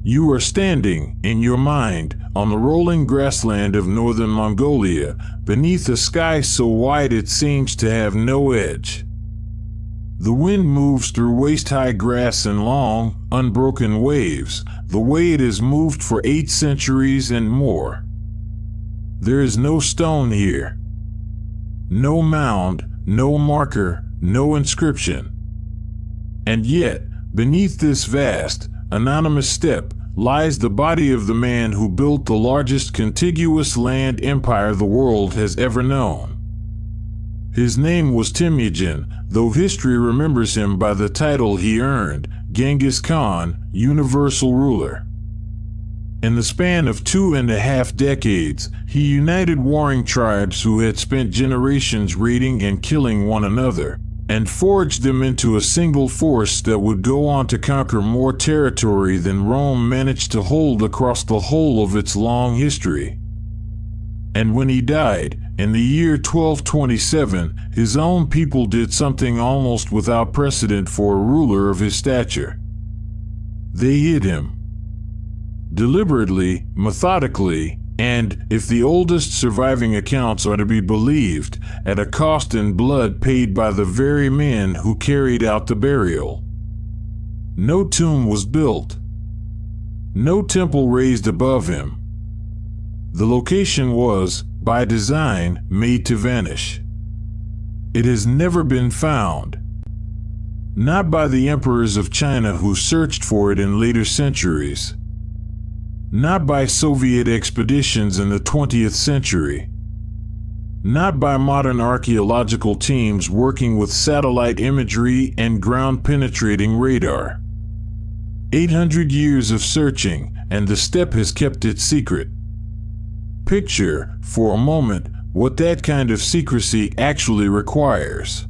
You are standing, in your mind, on the rolling grassland of northern Mongolia, beneath a sky so wide it seems to have no edge. The wind moves through waist-high grass in long, unbroken waves, the way it has moved for 8 centuries and more. There is no stone here. No mound, no marker, no inscription. And yet, beneath this vast, anonymous steppe, lies the body of the man who built the largest contiguous land empire the world has ever known. His name was Temujin, though history remembers him by the title he earned, Genghis Khan, universal ruler. In the span of 2.5 decades, he united warring tribes who had spent generations raiding and killing one another, and forged them into a single force that would go on to conquer more territory than Rome managed to hold across the whole of its long history. And when he died, in the year 1227, his own people did something almost without precedent for a ruler of his stature. They hid him. Deliberately, methodically, and, if the oldest surviving accounts are to be believed, at a cost in blood paid by the very men who carried out the burial. No tomb was built. No temple raised above him. The location was, by design, made to vanish. It has never been found. Not by the emperors of China who searched for it in later centuries. Not by Soviet expeditions in the 20th century. Not by modern archaeological teams working with satellite imagery and ground-penetrating radar. 800 years of searching, and the steppe has kept it secret. Picture, for a moment, what that kind of secrecy actually requires.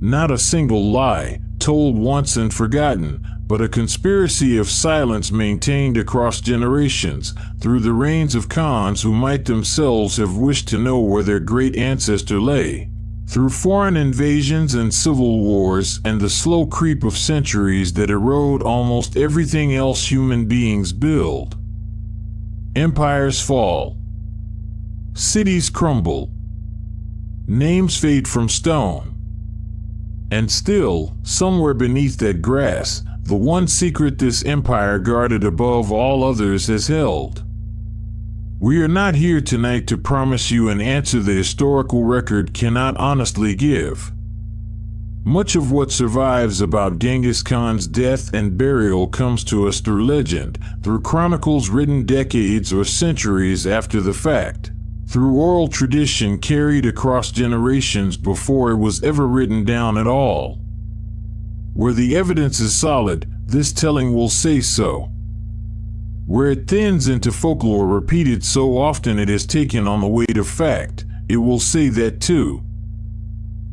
Not a single lie, told once and forgotten, but a conspiracy of silence maintained across generations, through the reigns of Khans who might themselves have wished to know where their great ancestor lay, through foreign invasions and civil wars and the slow creep of centuries that erode almost everything else human beings build. Empires fall. Cities crumble. Names fade from stone. And still, somewhere beneath that grass, the one secret this empire guarded above all others has held. We are not here tonight to promise you an answer the historical record cannot honestly give. Much of what survives about Genghis Khan's death and burial comes to us through legend, through chronicles written decades or centuries after the fact, through oral tradition carried across generations before it was ever written down at all. Where the evidence is solid, this telling will say so. Where it thins into folklore repeated so often it has taken on the weight of fact, it will say that too.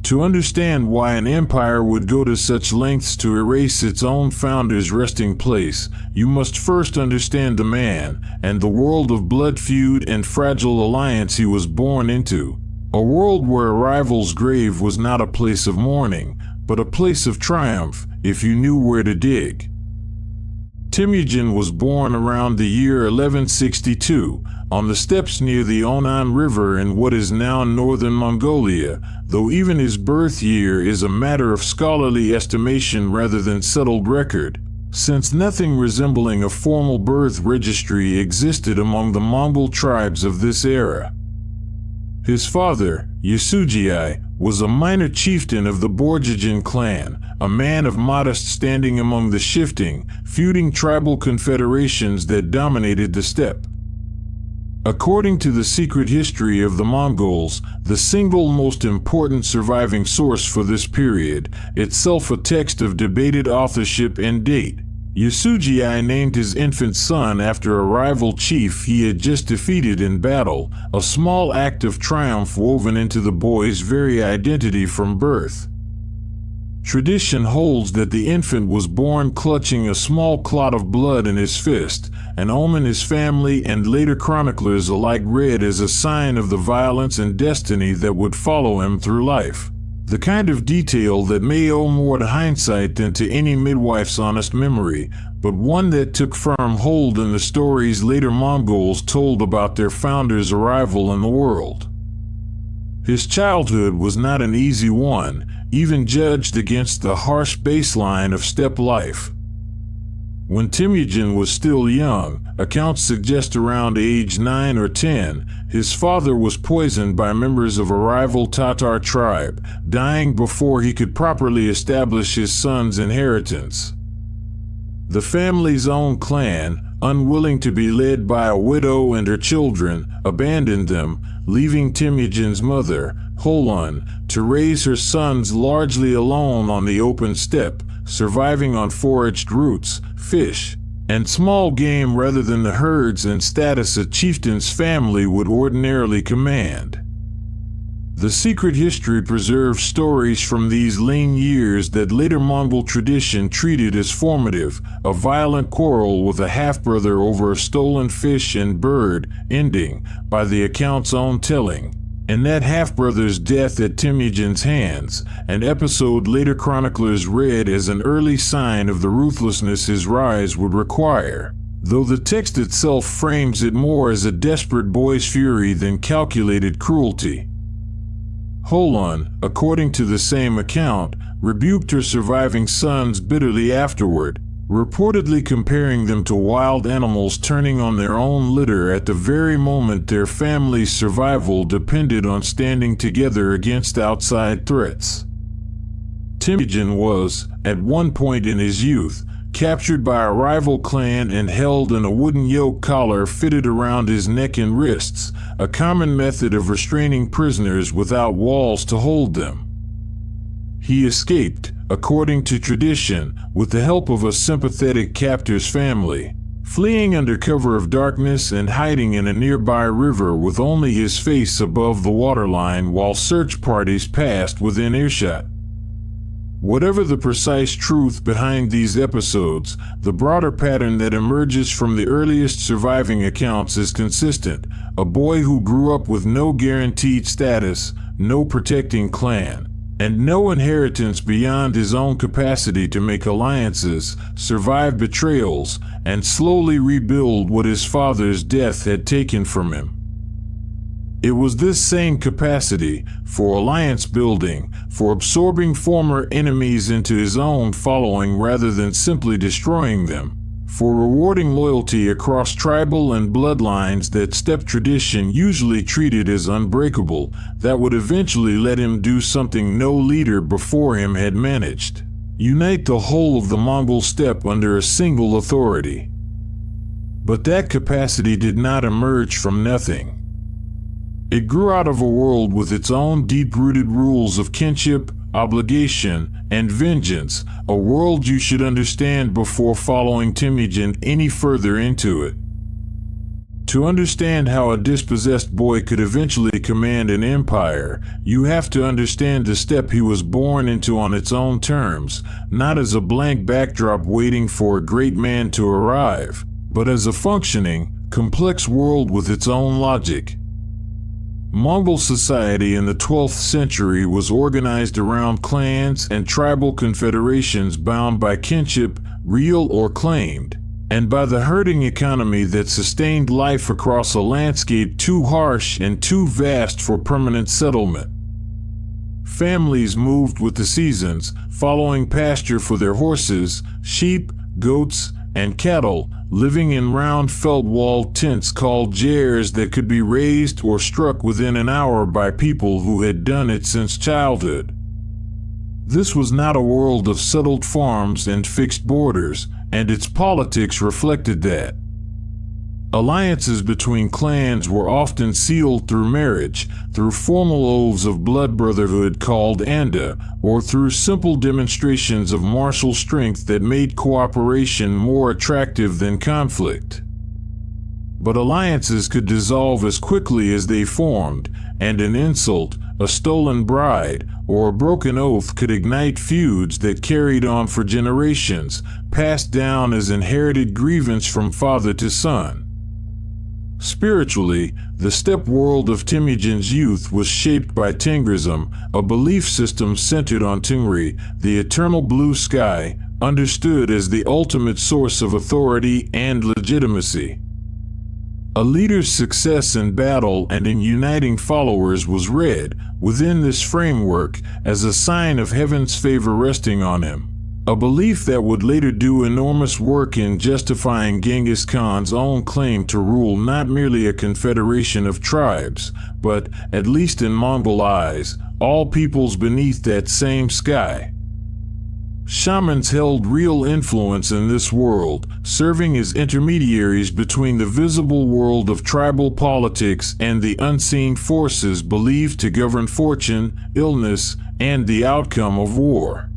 To understand why an empire would go to such lengths to erase its own founder's resting place, you must first understand the man, and the world of blood feud and fragile alliance he was born into. A world where a rival's grave was not a place of mourning, but a place of triumph, if you knew where to dig. Temujin was born around the year 1162, on the steppes near the Onan River in what is now northern Mongolia, though even his birth year is a matter of scholarly estimation rather than settled record, since nothing resembling a formal birth registry existed among the Mongol tribes of this era. His father, Yasugi, was a minor chieftain of the Borjigin clan, a man of modest standing among the shifting, feuding tribal confederations that dominated the steppe. According to the secret history of the Mongols, the single most important surviving source for this period, itself a text of debated authorship and date, Yasugi named his infant son after a rival chief he had just defeated in battle, a small act of triumph woven into the boy's very identity from birth. Tradition holds that the infant was born clutching a small clot of blood in his fist, an omen his family and later chroniclers alike read as a sign of the violence and destiny that would follow him through life. The kind of detail that may owe more to hindsight than to any midwife's honest memory, but one that took firm hold in the stories later Mongols told about their founder's arrival in the world. His childhood was not an easy one, even judged against the harsh baseline of steppe life. When Temujin was still young, accounts suggest around age 9 or 10, his father was poisoned by members of a rival Tatar tribe, dying before he could properly establish his son's inheritance. The family's own clan, unwilling to be led by a widow and her children, abandoned them, leaving Temujin's mother, Holon, to raise her sons largely alone on the open steppe, surviving on foraged roots, fish, and small game rather than the herds and status a chieftain's family would ordinarily command. The secret history preserves stories from these lean years that later Mongol tradition treated as formative, a violent quarrel with a half-brother over a stolen fish and bird, ending, by the account's own telling, in that half-brother's death at Temujin's hands, an episode later chroniclers read as an early sign of the ruthlessness his rise would require, though the text itself frames it more as a desperate boy's fury than calculated cruelty. Holon, according to the same account, rebuked her surviving sons bitterly afterward, reportedly comparing them to wild animals turning on their own litter at the very moment their family's survival depended on standing together against outside threats. Temujin was, at one point in his youth, captured by a rival clan and held in a wooden yoke collar fitted around his neck and wrists, a common method of restraining prisoners without walls to hold them. He escaped, according to tradition, with the help of a sympathetic captor's family, fleeing under cover of darkness and hiding in a nearby river with only his face above the waterline while search parties passed within earshot. Whatever the precise truth behind these episodes, the broader pattern that emerges from the earliest surviving accounts is consistent: a boy who grew up with no guaranteed status, no protecting clan, and no inheritance beyond his own capacity to make alliances, survive betrayals, and slowly rebuild what his father's death had taken from him. It was this same capacity, for alliance building, for absorbing former enemies into his own following rather than simply destroying them, for rewarding loyalty across tribal and bloodlines that steppe tradition usually treated as unbreakable, that would eventually let him do something no leader before him had managed: unite the whole of the Mongol steppe under a single authority. But that capacity did not emerge from nothing. It grew out of a world with its own deep-rooted rules of kinship, obligation, and vengeance, a world you should understand before following Temujin any further into it. To understand how a dispossessed boy could eventually command an empire, you have to understand the steppe he was born into on its own terms, not as a blank backdrop waiting for a great man to arrive, but as a functioning, complex world with its own logic. Mongol society in the 12th century was organized around clans and tribal confederations bound by kinship, real or claimed, and by the herding economy that sustained life across a landscape too harsh and too vast for permanent settlement. Families moved with the seasons, following pasture for their horses, sheep, goats, and cattle, living in round felt-walled tents called jairs that could be raised or struck within an hour by people who had done it since childhood. This was not a world of settled farms and fixed borders, and its politics reflected that. Alliances between clans were often sealed through marriage, through formal oaths of blood brotherhood called anda, or through simple demonstrations of martial strength that made cooperation more attractive than conflict. But alliances could dissolve as quickly as they formed, and an insult, a stolen bride, or a broken oath could ignite feuds that carried on for generations, passed down as inherited grievance from father to son. Spiritually, the steppe world of Temujin's youth was shaped by Khwarezm, a belief system centered on Tungri, the eternal blue sky, understood as the ultimate source of authority and legitimacy. A leader's success in battle and in uniting followers was read, within this framework, as a sign of heaven's favor resting on him. A belief that would later do enormous work in justifying Genghis Khan's own claim to rule not merely a confederation of tribes, but, at least in Mongol eyes, all peoples beneath that same sky. Shamans held real influence in this world, serving as intermediaries between the visible world of tribal politics and the unseen forces believed to govern fortune, illness, and the outcome of war.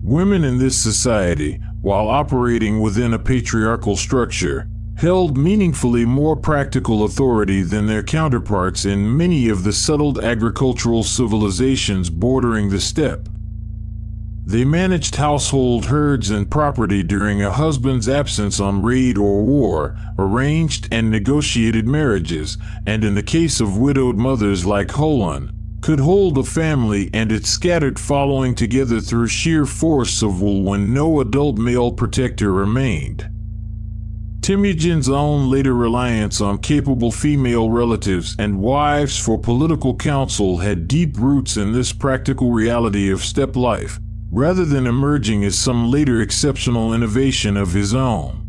Women in this society, while operating within a patriarchal structure, held meaningfully more practical authority than their counterparts in many of the settled agricultural civilizations bordering the steppe. They managed household herds and property during a husband's absence on raid or war, arranged and negotiated marriages, and in the case of widowed mothers like Holon, could hold a family and its scattered following together through sheer force of will when no adult male protector remained. Temujin's own later reliance on capable female relatives and wives for political counsel had deep roots in this practical reality of steppe life, rather than emerging as some later exceptional innovation of his own.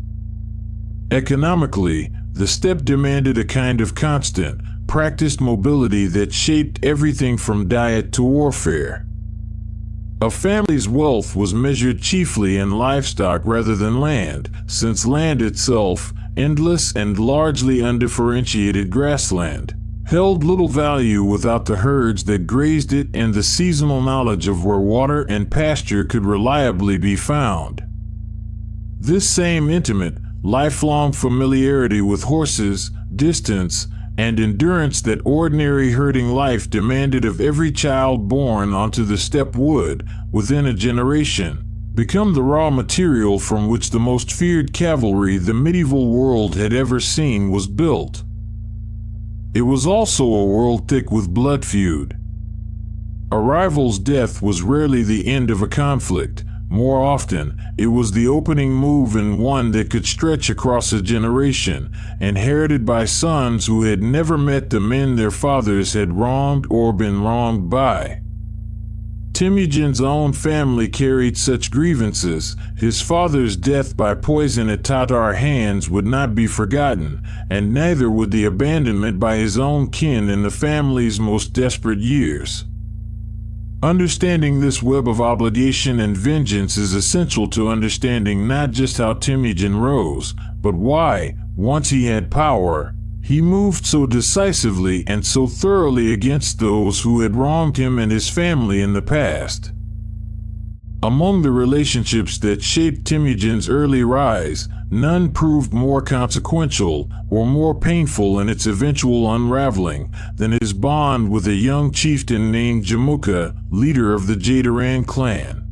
Economically, the steppe demanded a kind of constant, practiced mobility that shaped everything from diet to warfare. A family's wealth was measured chiefly in livestock rather than land, since land itself, endless and largely undifferentiated grassland, held little value without the herds that grazed it and the seasonal knowledge of where water and pasture could reliably be found. This same intimate, lifelong familiarity with horses, distance, and endurance that ordinary herding life demanded of every child born onto the steppe would, within a generation, become the raw material from which the most feared cavalry the medieval world had ever seen was built. It was also a world thick with blood feud. A rival's death was rarely the end of a conflict. More often, it was the opening move in one that could stretch across a generation, inherited by sons who had never met the men their fathers had wronged or been wronged by. Temujin's own family carried such grievances. His father's death by poison at Tatar hands would not be forgotten, and neither would the abandonment by his own kin in the family's most desperate years. Understanding this web of obligation and vengeance is essential to understanding not just how Temujin rose, but why, once he had power, he moved so decisively and so thoroughly against those who had wronged him and his family in the past. Among the relationships that shaped Temujin's early rise, none proved more consequential or more painful in its eventual unraveling than his bond with a young chieftain named Jamukha, leader of the Jadaran clan.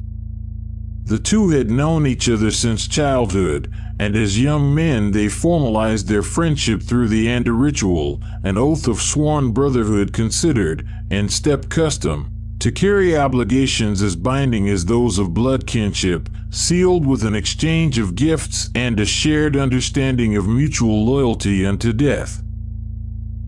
The two had known each other since childhood, and as young men they formalized their friendship through the Anda ritual, an oath of sworn brotherhood considered, in steppe custom, to carry obligations as binding as those of blood kinship, sealed with an exchange of gifts and a shared understanding of mutual loyalty unto death.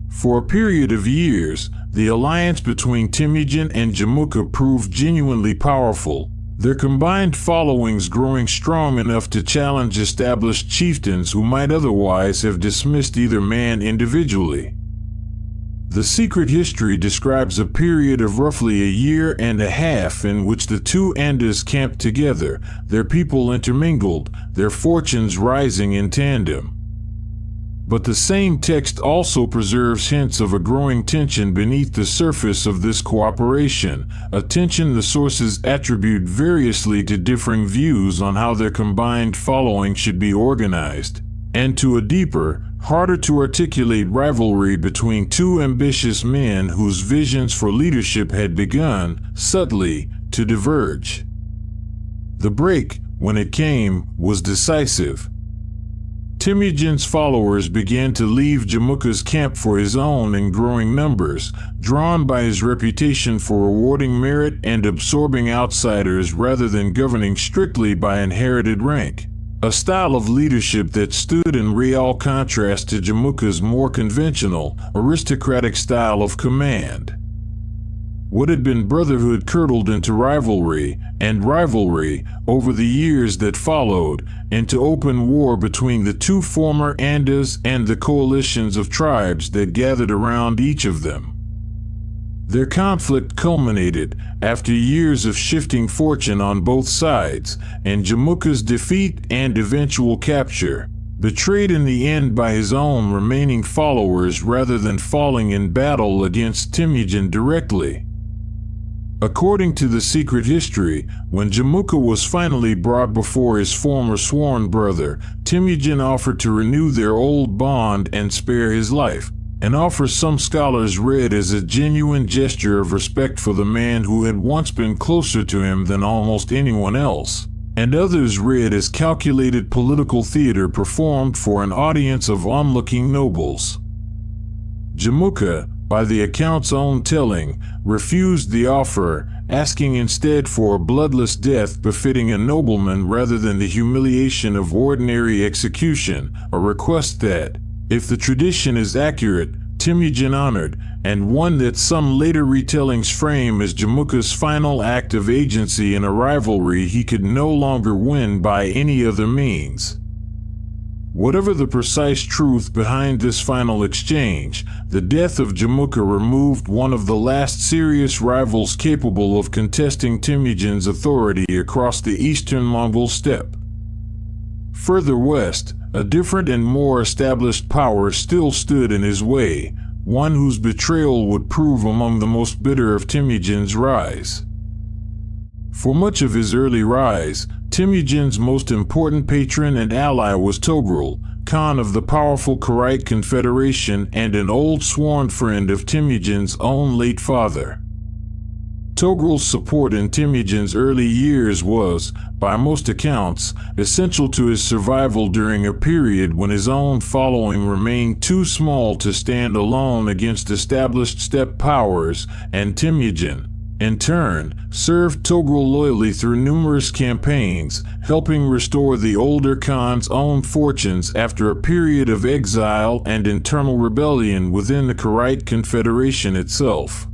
For a period of years, the alliance between Temujin and Jamukha proved genuinely powerful, their combined followings growing strong enough to challenge established chieftains who might otherwise have dismissed either man individually. The secret history describes a period of roughly a year and a half in which the two Andas camped together, their people intermingled, their fortunes rising in tandem. But the same text also preserves hints of a growing tension beneath the surface of this cooperation, a tension the sources attribute variously to differing views on how their combined following should be organized, and to a deeper, harder to articulate rivalry between two ambitious men whose visions for leadership had begun, subtly, to diverge. The break, when it came, was decisive. Temujin's followers began to leave Jamukha's camp for his own in growing numbers, drawn by his reputation for rewarding merit and absorbing outsiders rather than governing strictly by inherited rank, a style of leadership that stood in real contrast to Jamukha's more conventional, aristocratic style of command. What had been brotherhood curdled into rivalry, and rivalry, over the years that followed, into open war between the two former Andes and the coalitions of tribes that gathered around each of them. Their conflict culminated, after years of shifting fortune on both sides, in Jamukha's defeat and eventual capture, betrayed in the end by his own remaining followers rather than falling in battle against Temujin directly. According to the secret history, when Jamukha was finally brought before his former sworn brother, Temujin offered to renew their old bond and spare his life, an offer some scholars read as a genuine gesture of respect for the man who had once been closer to him than almost anyone else, and others read as calculated political theater performed for an audience of onlooking nobles. Jamukha, by the account's own telling, refused the offer, asking instead for a bloodless death befitting a nobleman rather than the humiliation of ordinary execution, a request that, if the tradition is accurate, Temujin honored, and one that some later retellings frame as Jamukha's final act of agency in a rivalry he could no longer win by any other means. Whatever the precise truth behind this final exchange, the death of Jamukha removed one of the last serious rivals capable of contesting Temujin's authority across the eastern Mongol steppe. Further west, a different and more established power still stood in his way, one whose betrayal would prove among the most bitter of Temujin's rise. For much of his early rise, Temujin's most important patron and ally was Toghrul, Khan of the powerful Karaite Confederation and an old sworn friend of Temujin's own late father. Toghrul's support in Temujin's early years was, by most accounts, essential to his survival during a period when his own following remained too small to stand alone against established steppe powers, and Temujin, in turn, served Toghrul loyally through numerous campaigns, helping restore the older Khan's own fortunes after a period of exile and internal rebellion within the Karaite Confederation itself.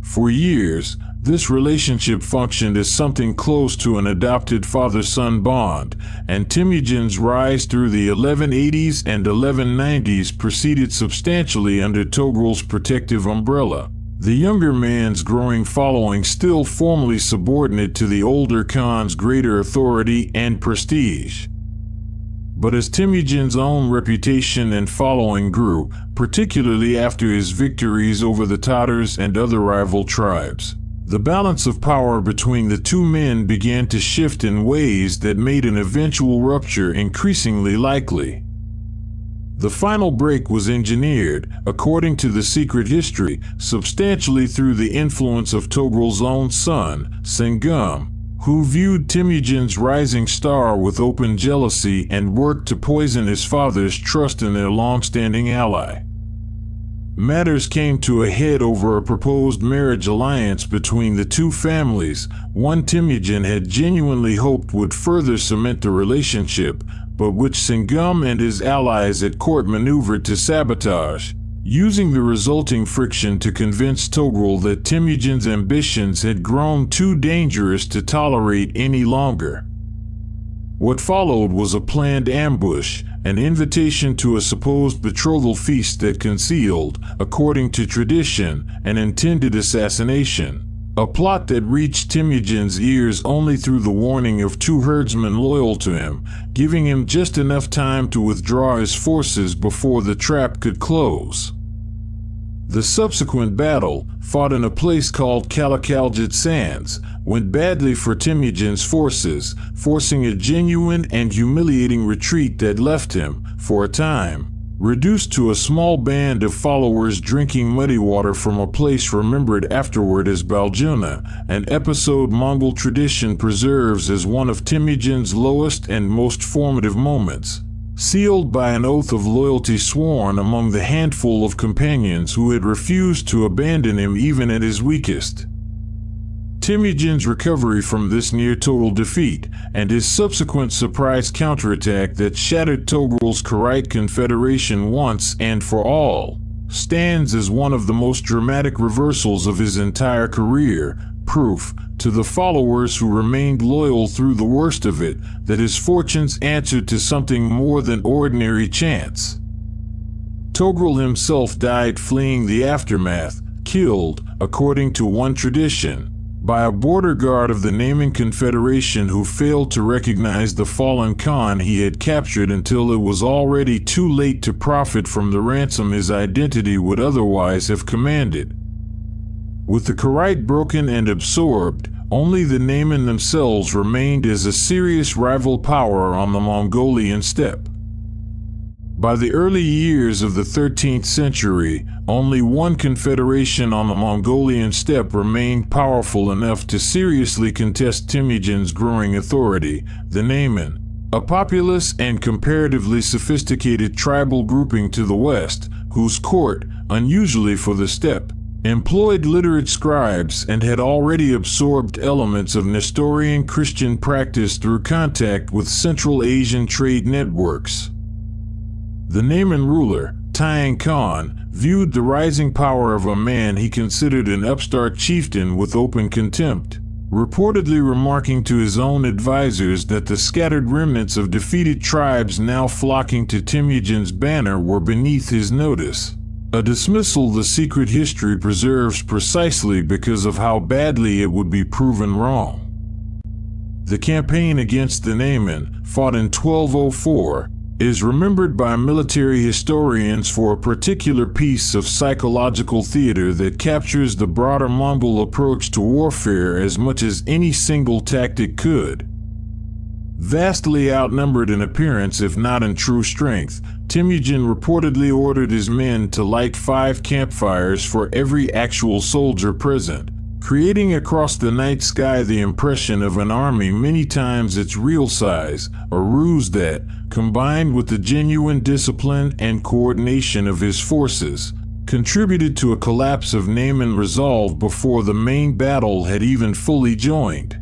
For years, this relationship functioned as something close to an adopted father-son bond, and Temujin's rise through the 1180s and 1190s proceeded substantially under Toghrul's protective umbrella, the younger man's growing following still formally subordinate to the older Khan's greater authority and prestige. But as Temujin's own reputation and following grew, particularly after his victories over the Tatars and other rival tribes, the balance of power between the two men began to shift in ways that made an eventual rupture increasingly likely. The final break was engineered, according to the secret history, substantially through the influence of Toghrul's own son, Sengum, who viewed Temujin's rising star with open jealousy and worked to poison his father's trust in their long-standing ally. Matters came to a head over a proposed marriage alliance between the two families, one Temujin had genuinely hoped would further cement the relationship, but which Sengum and his allies at court maneuvered to sabotage, using the resulting friction to convince Toghrul that Temujin's ambitions had grown too dangerous to tolerate any longer. What followed was a planned ambush, an invitation to a supposed betrothal feast that concealed, according to tradition, an intended assassination. A plot that reached Temujin's ears only through the warning of two herdsmen loyal to him, giving him just enough time to withdraw his forces before the trap could close. The subsequent battle, fought in a place called Kalakaljit Sands, went badly for Temujin's forces, forcing a genuine and humiliating retreat that left him, for a time, reduced to a small band of followers drinking muddy water from a place remembered afterward as Baljuna, an episode Mongol tradition preserves as one of Temujin's lowest and most formative moments. sealed by an oath of loyalty sworn among the handful of companions who had refused to abandon him even at his weakest. Temujin's recovery from this near-total defeat, and his subsequent surprise counterattack that shattered Toghrul's Karaite confederation once and for all, stands as one of the most dramatic reversals of his entire career, proof, to the followers who remained loyal through the worst of it, that his fortunes answered to something more than ordinary chance. Toghrul himself died fleeing the aftermath, killed, according to one tradition, by a border guard of the Naiman Confederation who failed to recognize the fallen Khan he had captured until it was already too late to profit from the ransom his identity would otherwise have commanded. With the Karaite broken and absorbed, only the Naiman themselves remained as a serious rival power on the Mongolian steppe. By the early years of the 13th century, only one confederation on the Mongolian steppe remained powerful enough to seriously contest Temujin's growing authority, the Naiman, a populous and comparatively sophisticated tribal grouping to the west, whose court, unusually for the steppe, employed literate scribes and had already absorbed elements of Nestorian Christian practice through contact with Central Asian trade networks. The Naiman ruler, Taian Khan, viewed the rising power of a man he considered an upstart chieftain with open contempt, reportedly remarking to his own advisors that the scattered remnants of defeated tribes now flocking to Temujin's banner were beneath his notice. A dismissal the secret history preserves precisely because of how badly it would be proven wrong. The campaign against the Naiman, fought in 1204, is remembered by military historians for a particular piece of psychological theater that captures the broader Mongol approach to warfare as much as any single tactic could. Vastly outnumbered in appearance if not in true strength, Temujin reportedly ordered his men to light 5 campfires for every actual soldier present, creating across the night sky the impression of an army many times its real size, a ruse that, combined with the genuine discipline and coordination of his forces, contributed to a collapse of Naiman resolve before the main battle had even fully joined.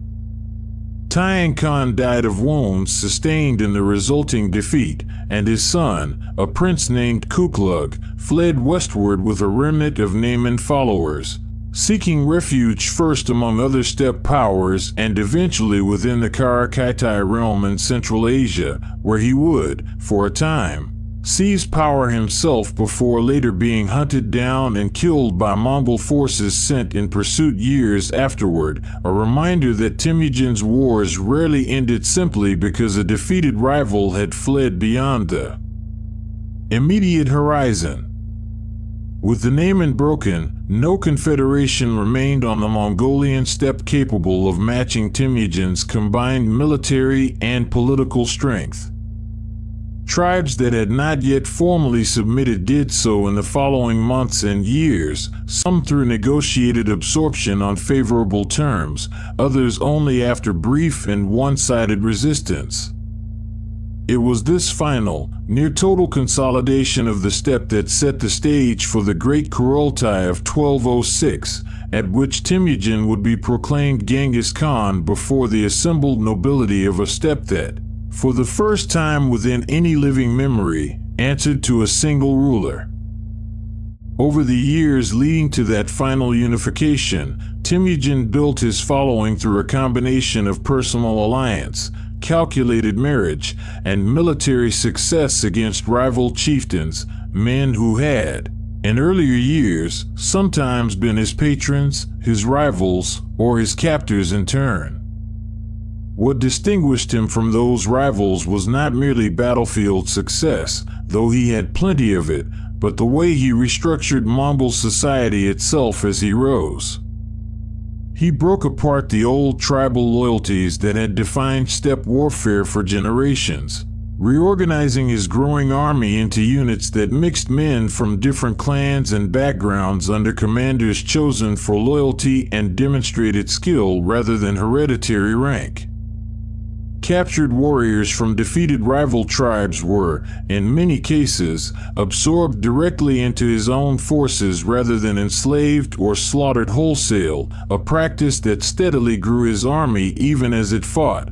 Taian Khan died of wounds sustained in the resulting defeat, and his son, a prince named Kuklug, fled westward with a remnant of Naiman followers, seeking refuge first among other steppe powers and eventually within the Karakorum realm in Central Asia, where he would, for a time, seize power himself before later being hunted down and killed by Mongol forces sent in pursuit years afterward, a reminder that Temujin's wars rarely ended simply because a defeated rival had fled beyond the immediate horizon. With the Naiman broken, no confederation remained on the Mongolian steppe capable of matching Temujin's combined military and political strength. Tribes that had not yet formally submitted did so in the following months and years, some through negotiated absorption on favorable terms, others only after brief and one-sided resistance. It was this final, near-total consolidation of the steppe that set the stage for the Great Kurultai of 1206, at which Temujin would be proclaimed Genghis Khan before the assembled nobility of a steppe that, for the first time within any living memory, answered to a single ruler. Over the years leading to that final unification, Temujin built his following through a combination of personal alliance, calculated marriage, and military success against rival chieftains, men who had, in earlier years, sometimes been his patrons, his rivals, or his captors in turn. What distinguished him from those rivals was not merely battlefield success, though he had plenty of it, but the way he restructured Mongol society itself as he rose. He broke apart the old tribal loyalties that had defined steppe warfare for generations, reorganizing his growing army into units that mixed men from different clans and backgrounds under commanders chosen for loyalty and demonstrated skill rather than hereditary rank. Captured warriors from defeated rival tribes were, in many cases, absorbed directly into his own forces rather than enslaved or slaughtered wholesale, a practice that steadily grew his army even as it fought.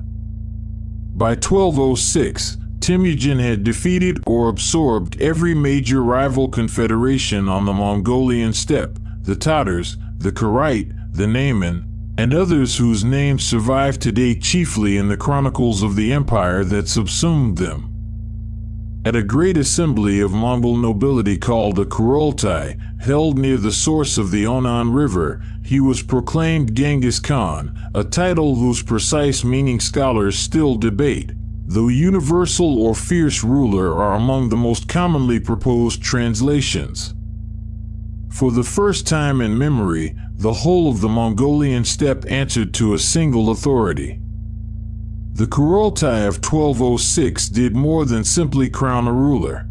By 1206, Temujin had defeated or absorbed every major rival confederation on the Mongolian steppe, the Tatars, the Kurultai, the Naiman, and others whose names survive today chiefly in the chronicles of the empire that subsumed them. At a great assembly of Mongol nobility called the Kurultai, held near the source of the Onan River, he was proclaimed Genghis Khan, a title whose precise meaning scholars still debate, though universal or fierce ruler are among the most commonly proposed translations. For the first time in memory, the whole of the Mongolian steppe answered to a single authority. The Kurultai of 1206 did more than simply crown a ruler.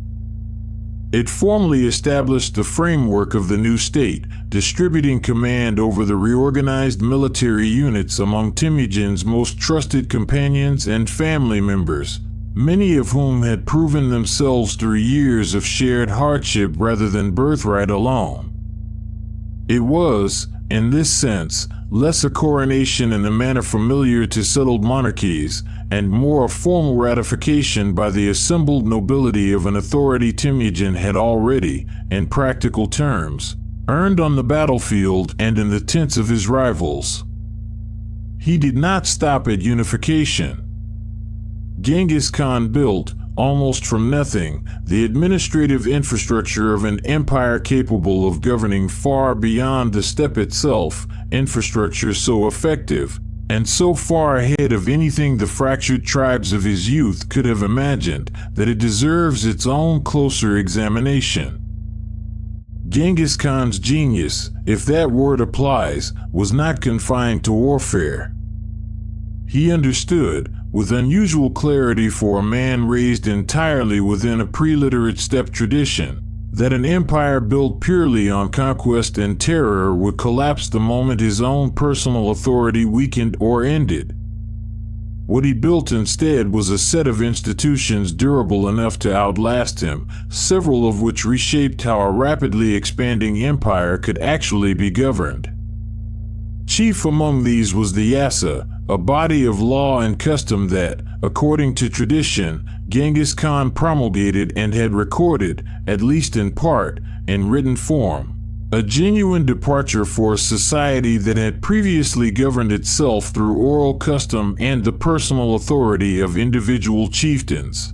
It formally established the framework of the new state, distributing command over the reorganized military units among Temujin's most trusted companions and family members, many of whom had proven themselves through years of shared hardship rather than birthright alone. It was, in this sense, less a coronation in the manner familiar to settled monarchies, and more a formal ratification by the assembled nobility of an authority Temujin had already, in practical terms, earned on the battlefield and in the tents of his rivals. He did not stop at unification. Genghis Khan built, almost from nothing, the administrative infrastructure of an empire capable of governing far beyond the steppe itself, infrastructure so effective, and so far ahead of anything the fractured tribes of his youth could have imagined, that it deserves its own closer examination. Genghis Khan's genius, if that word applies, was not confined to warfare. He understood, with unusual clarity for a man raised entirely within a pre-literate steppe tradition, that an empire built purely on conquest and terror would collapse the moment his own personal authority weakened or ended. What he built instead was a set of institutions durable enough to outlast him, several of which reshaped how a rapidly expanding empire could actually be governed. Chief among these was the Yassa, a body of law and custom that, according to tradition, Genghis Khan promulgated and had recorded, at least in part, in written form. A genuine departure for a society that had previously governed itself through oral custom and the personal authority of individual chieftains.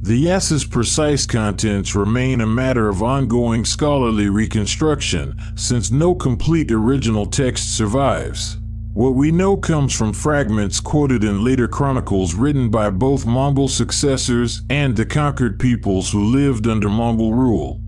The Yassa's precise contents remain a matter of ongoing scholarly reconstruction, since no complete original text survives. What we know comes from fragments quoted in later chronicles written by both Mongol successors and the conquered peoples who lived under Mongol rule.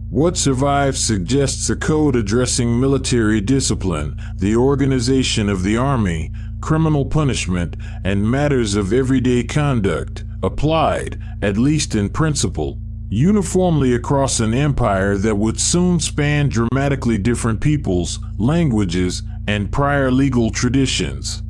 What survives suggests a code addressing military discipline, the organization of the army, criminal punishment, and matters of everyday conduct, applied, at least in principle, uniformly across an empire that would soon span dramatically different peoples, languages, and prior legal traditions.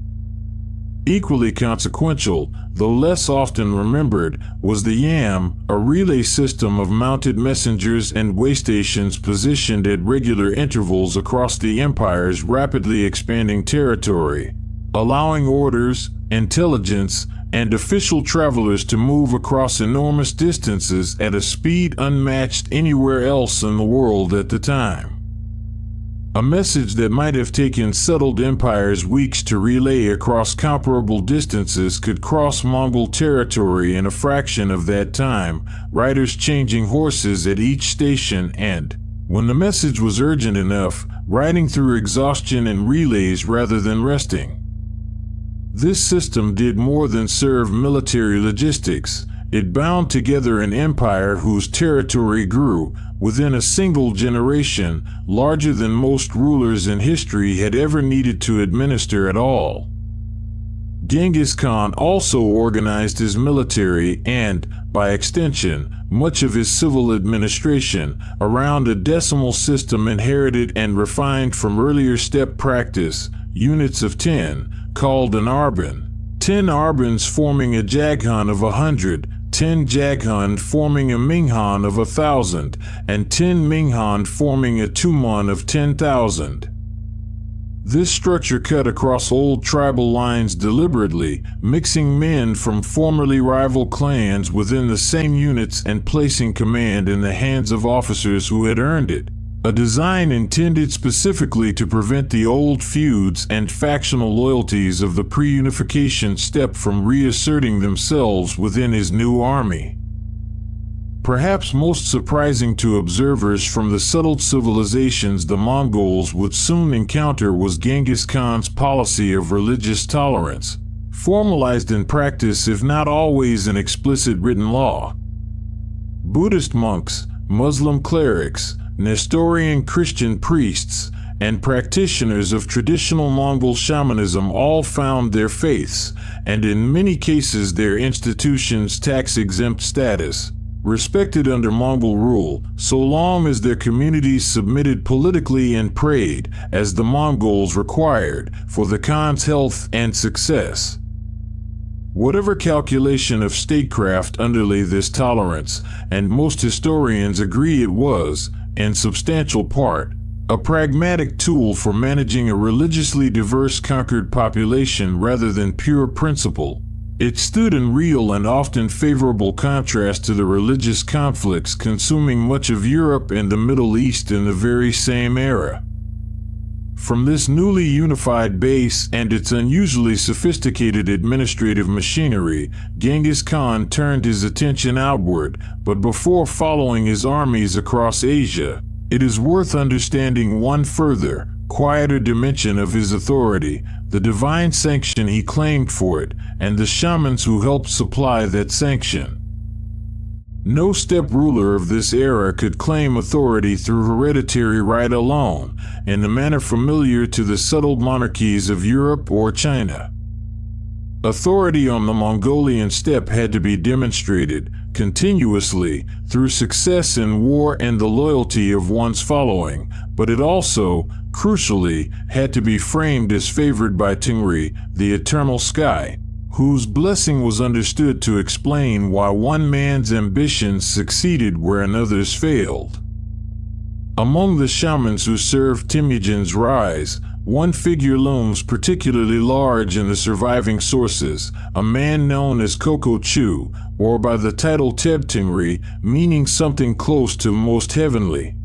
Equally consequential, though less often remembered, was the Yam, a relay system of mounted messengers and waystations positioned at regular intervals across the empire's rapidly expanding territory, allowing orders, intelligence, and official travelers to move across enormous distances at a speed unmatched anywhere else in the world at the time. A message that might have taken settled empires weeks to relay across comparable distances could cross Mongol territory in a fraction of that time, riders changing horses at each station and, when the message was urgent enough, riding through exhaustion and relays rather than resting. This system did more than serve military logistics. It bound together an empire whose territory grew, within a single generation, larger than most rulers in history had ever needed to administer at all. Genghis Khan also organized his military and, by extension, much of his civil administration around a decimal system inherited and refined from earlier steppe practice, units of 10, called an arban. 10 Arbans forming a Jaghan of 100, 10 Jaghan forming a Minghan of 1,000, and 10 Minghan forming a Tumon of 10,000. This structure cut across old tribal lines deliberately, mixing men from formerly rival clans within the same units and placing command in the hands of officers who had earned it. A design intended specifically to prevent the old feuds and factional loyalties of the pre-unification steppe from reasserting themselves within his new army. Perhaps most surprising to observers from the settled civilizations the Mongols would soon encounter was Genghis Khan's policy of religious tolerance, formalized in practice if not always in explicit written law. Buddhist monks, Muslim clerics, Nestorian Christian priests, and practitioners of traditional Mongol shamanism all found their faiths, and in many cases their institutions' tax-exempt status, respected under Mongol rule, so long as their communities submitted politically and prayed, as the Mongols required, for the Khan's health and success. Whatever calculation of statecraft underlay this tolerance, and most historians agree it was, in substantial part, a pragmatic tool for managing a religiously diverse conquered population rather than pure principle, it stood in real and often favorable contrast to the religious conflicts consuming much of Europe and the Middle East in the very same era. From this newly unified base and its unusually sophisticated administrative machinery, Genghis Khan turned his attention outward, but before following his armies across Asia, it is worth understanding one further, quieter dimension of his authority, the divine sanction he claimed for it, and the shamans who helped supply that sanction. No steppe ruler of this era could claim authority through hereditary right alone, in the manner familiar to the settled monarchies of Europe or China. Authority on the Mongolian steppe had to be demonstrated, continuously, through success in war and the loyalty of one's following, but it also, crucially, had to be framed as favored by Toghrul, the eternal sky, whose blessing was understood to explain why one man's ambitions succeeded where another's failed. Among the shamans who served Temujin's rise, one figure looms particularly large in the surviving sources, a man known as Koko Chu, or by the title Teb Toghrul, meaning something close to most heavenly.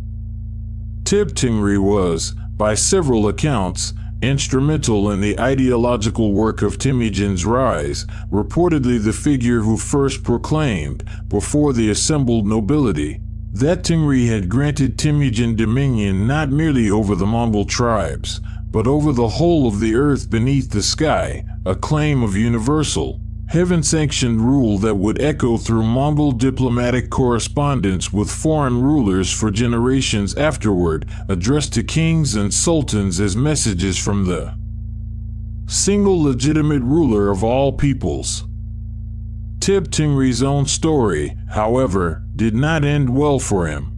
Teb Toghrul was, by several accounts, instrumental in the ideological work of Temujin's rise, reportedly the figure who first proclaimed, before the assembled nobility, that Toghrul had granted Temujin dominion not merely over the Mongol tribes, but over the whole of the earth beneath the sky, a claim of universal, heaven-sanctioned rule that would echo through Mongol diplomatic correspondence with foreign rulers for generations afterward, addressed to kings and sultans as messages from the single legitimate ruler of all peoples. Teb Toghrul's own story, however, did not end well for him.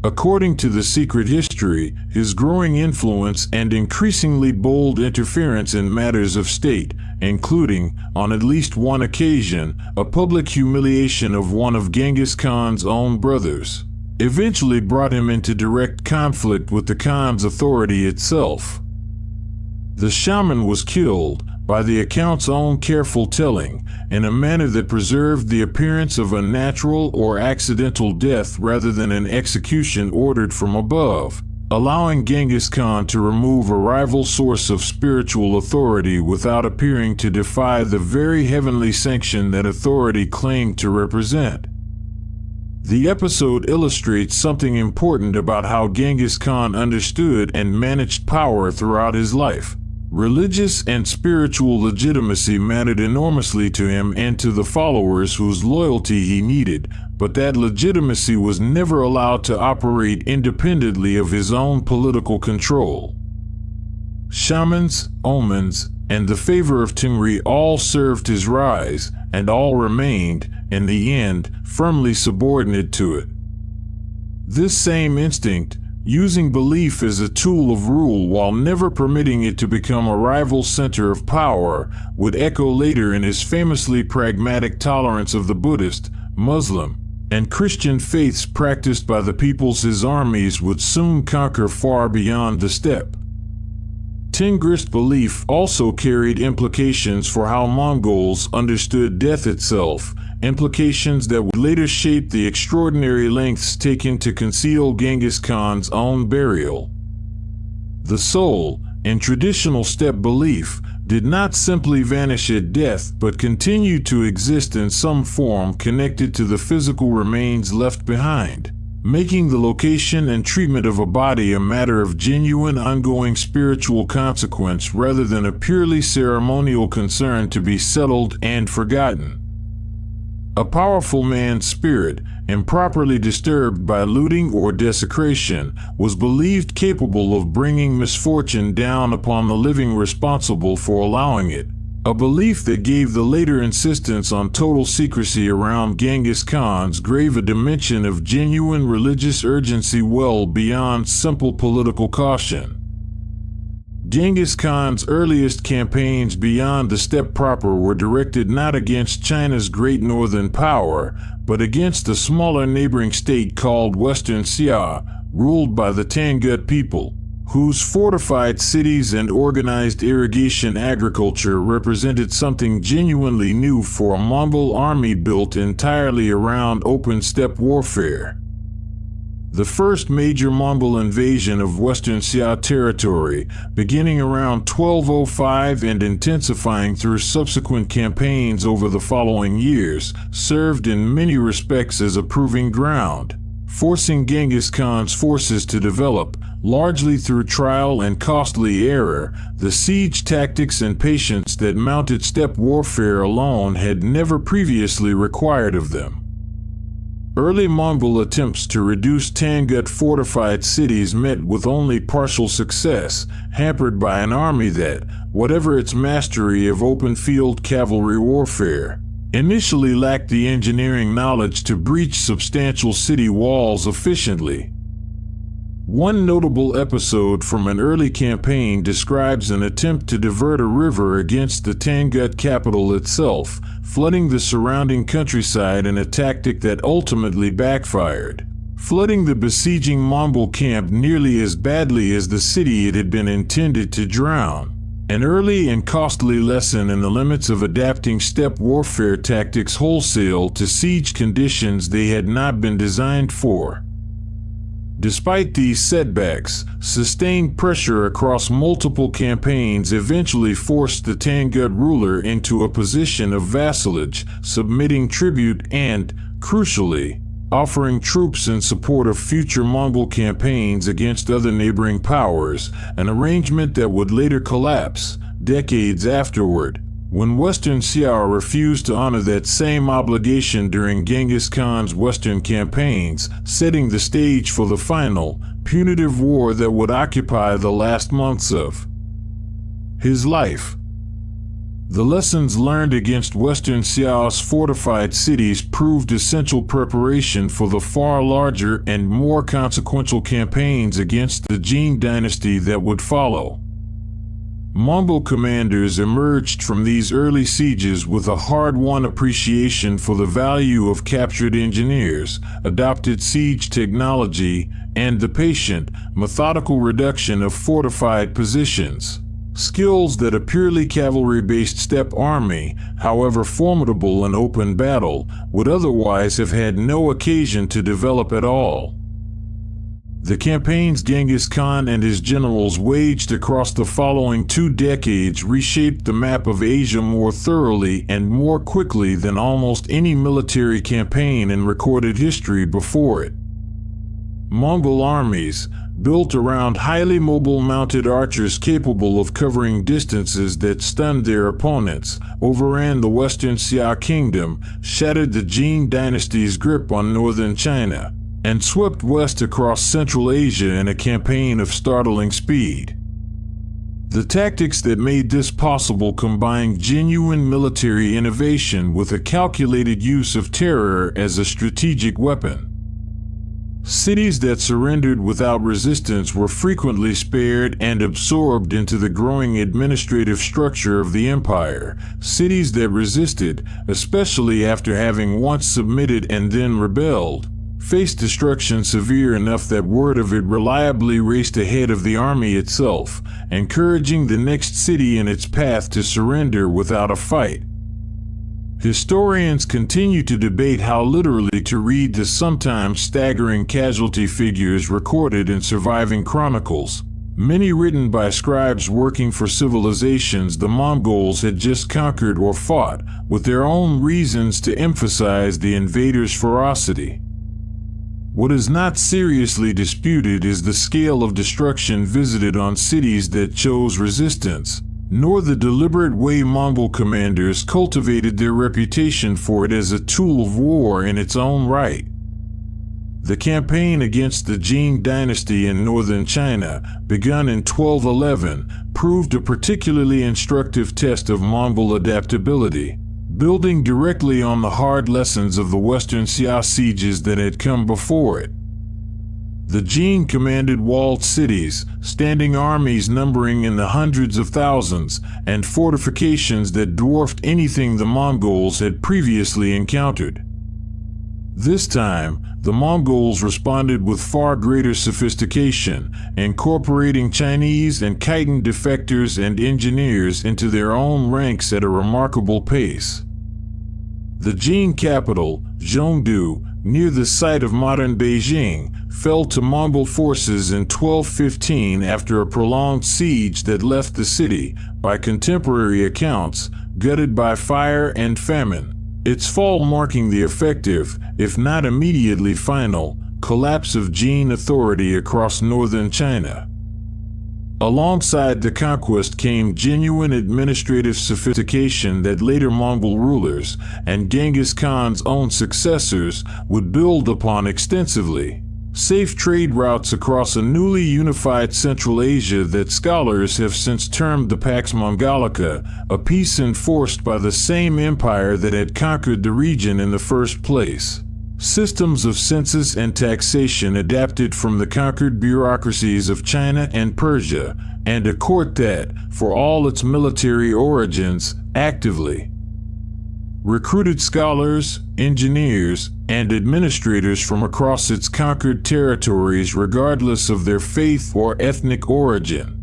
According to the secret history, his growing influence and increasingly bold interference in matters of state, including, on at least one occasion, a public humiliation of one of Genghis Khan's own brothers, eventually brought him into direct conflict with the Khan's authority itself. The shaman was killed, by the account's own careful telling, in a manner that preserved the appearance of a natural or accidental death rather than an execution ordered from above, allowing Genghis Khan to remove a rival source of spiritual authority without appearing to defy the very heavenly sanction that authority claimed to represent. The episode illustrates something important about how Genghis Khan understood and managed power throughout his life. Religious and spiritual legitimacy mattered enormously to him and to the followers whose loyalty he needed, but that legitimacy was never allowed to operate independently of his own political control. Shamans, omens, and the favor of Toghrul all served his rise, and all remained, in the end, firmly subordinate to it. This same instinct, using belief as a tool of rule while never permitting it to become a rival center of power, would echo later in his famously pragmatic tolerance of the Buddhist, Muslim, and Christian faiths practiced by the peoples his armies would soon conquer far beyond the steppe. Tengrist belief also carried implications for how Mongols understood death itself, implications that would later shape the extraordinary lengths taken to conceal Genghis Khan's own burial. The soul, in traditional steppe belief, did not simply vanish at death but continued to exist in some form connected to the physical remains left behind, making the location and treatment of a body a matter of genuine ongoing spiritual consequence rather than a purely ceremonial concern to be settled and forgotten. A powerful man's spirit, improperly disturbed by looting or desecration, was believed capable of bringing misfortune down upon the living responsible for allowing it, a belief that gave the later insistence on total secrecy around Genghis Khan's grave a dimension of genuine religious urgency well beyond simple political caution. Genghis Khan's earliest campaigns beyond the steppe proper were directed not against China's great northern power, but against a smaller neighboring state called Western Xia, ruled by the Tangut people, whose fortified cities and organized irrigation agriculture represented something genuinely new for a Mongol army built entirely around open steppe warfare. The first major Mongol invasion of Western Xia territory, beginning around 1205 and intensifying through subsequent campaigns over the following years, served in many respects as a proving ground, forcing Genghis Khan's forces to develop, largely through trial and costly error, the siege tactics and patience that mounted steppe warfare alone had never previously required of them. Early Mongol attempts to reduce Tangut fortified cities met with only partial success, hampered by an army that, whatever its mastery of open-field cavalry warfare, initially lacked the engineering knowledge to breach substantial city walls efficiently. One notable episode from an early campaign describes an attempt to divert a river against the Tangut capital itself, flooding the surrounding countryside in a tactic that ultimately backfired, flooding the besieging Mongol camp nearly as badly as the city it had been intended to drown. An early and costly lesson in the limits of adapting steppe warfare tactics wholesale to siege conditions they had not been designed for. Despite these setbacks, sustained pressure across multiple campaigns eventually forced the Tangut ruler into a position of vassalage, submitting tribute and, crucially, offering troops in support of future Mongol campaigns against other neighboring powers, an arrangement that would later collapse, decades afterward, when Western Xia refused to honor that same obligation during Genghis Khan's Western campaigns, setting the stage for the final, punitive war that would occupy the last months of his life. The lessons learned against Western Xia's fortified cities proved essential preparation for the far larger and more consequential campaigns against the Jin dynasty that would follow. Mongol commanders emerged from these early sieges with a hard-won appreciation for the value of captured engineers, adopted siege technology, and the patient, methodical reduction of fortified positions. Skills that a purely cavalry-based steppe army, however formidable in open battle, would otherwise have had no occasion to develop at all. The campaigns Genghis Khan and his generals waged across the following 2 decades reshaped the map of Asia more thoroughly and more quickly than almost any military campaign in recorded history before it. Mongol armies, built around highly mobile mounted archers capable of covering distances that stunned their opponents, overran the Western Xia kingdom, shattered the Jin dynasty's grip on northern China, and swept west across Central Asia in a campaign of startling speed. The tactics that made this possible combined genuine military innovation with a calculated use of terror as a strategic weapon. Cities that surrendered without resistance were frequently spared and absorbed into the growing administrative structure of the empire. Cities that resisted, especially after having once submitted and then rebelled, faced destruction severe enough that word of it reliably raced ahead of the army itself, encouraging the next city in its path to surrender without a fight. Historians continue to debate how literally to read the sometimes staggering casualty figures recorded in surviving chronicles, many written by scribes working for civilizations the Mongols had just conquered or fought, with their own reasons to emphasize the invaders' ferocity. What is not seriously disputed is the scale of destruction visited on cities that chose resistance, nor the deliberate way Mongol commanders cultivated their reputation for it as a tool of war in its own right. The campaign against the Jin dynasty in northern China, begun in 1211, proved a particularly instructive test of Mongol adaptability, building directly on the hard lessons of the Western Xia sieges that had come before it. The Jin commanded walled cities, standing armies numbering in the hundreds of thousands, and fortifications that dwarfed anything the Mongols had previously encountered. This time, the Mongols responded with far greater sophistication, incorporating Chinese and Khitan defectors and engineers into their own ranks at a remarkable pace. The Jin capital, Zhongdu, near the site of modern Beijing, fell to Mongol forces in 1215 after a prolonged siege that left the city, by contemporary accounts, gutted by fire and famine, its fall marking the effective, if not immediately final, collapse of Jin authority across northern China. Alongside the conquest came genuine administrative sophistication that later Mongol rulers, and Genghis Khan's own successors, would build upon extensively. Safe trade routes across a newly unified Central Asia that scholars have since termed the Pax Mongolica, a peace enforced by the same empire that had conquered the region in the first place. Systems of census and taxation adapted from the conquered bureaucracies of China and Persia, and a court that, for all its military origins, actively recruited scholars, engineers, and administrators from across its conquered territories regardless of their faith or ethnic origin.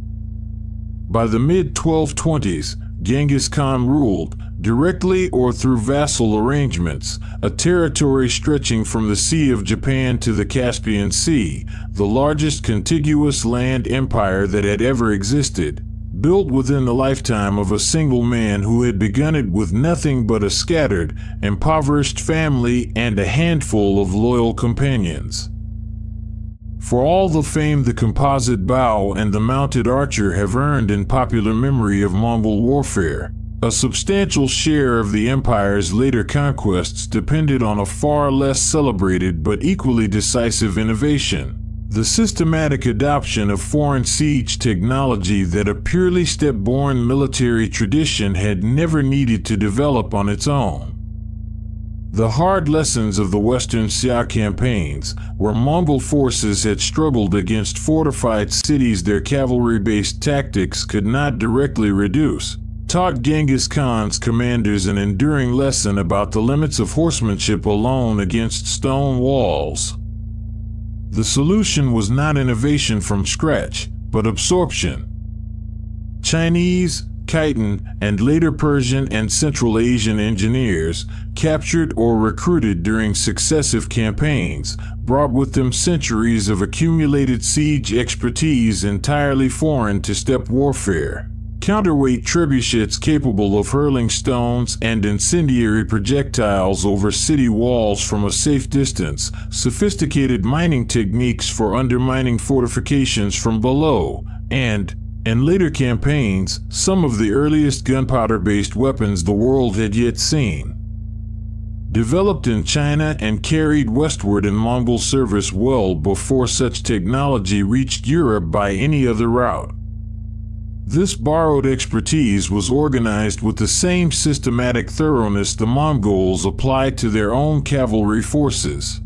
By the mid-1220s, Genghis Khan ruled, directly or through vassal arrangements, a territory stretching from the Sea of Japan to the Caspian Sea, the largest contiguous land empire that had ever existed, built within the lifetime of a single man who had begun it with nothing but a scattered, impoverished family and a handful of loyal companions. For all the fame the composite bow and the mounted archer have earned in popular memory of Mongol warfare, a substantial share of the empire's later conquests depended on a far less celebrated but equally decisive innovation: the systematic adoption of foreign siege technology that a purely steppe-born military tradition had never needed to develop on its own. The hard lessons of the Western Xia campaigns, where Mongol forces had struggled against fortified cities their cavalry-based tactics could not directly reduce, taught Genghis Khan's commanders an enduring lesson about the limits of horsemanship alone against stone walls. The solution was not innovation from scratch, but absorption. Chinese, Khitan, and later Persian and Central Asian engineers, captured or recruited during successive campaigns, brought with them centuries of accumulated siege expertise entirely foreign to steppe warfare. Counterweight trebuchets capable of hurling stones and incendiary projectiles over city walls from a safe distance, sophisticated mining techniques for undermining fortifications from below, and, in later campaigns, some of the earliest gunpowder-based weapons the world had yet seen. Developed in China and carried westward in Mongol service well before such technology reached Europe by any other route. This borrowed expertise was organized with the same systematic thoroughness the Mongols applied to their own cavalry forces.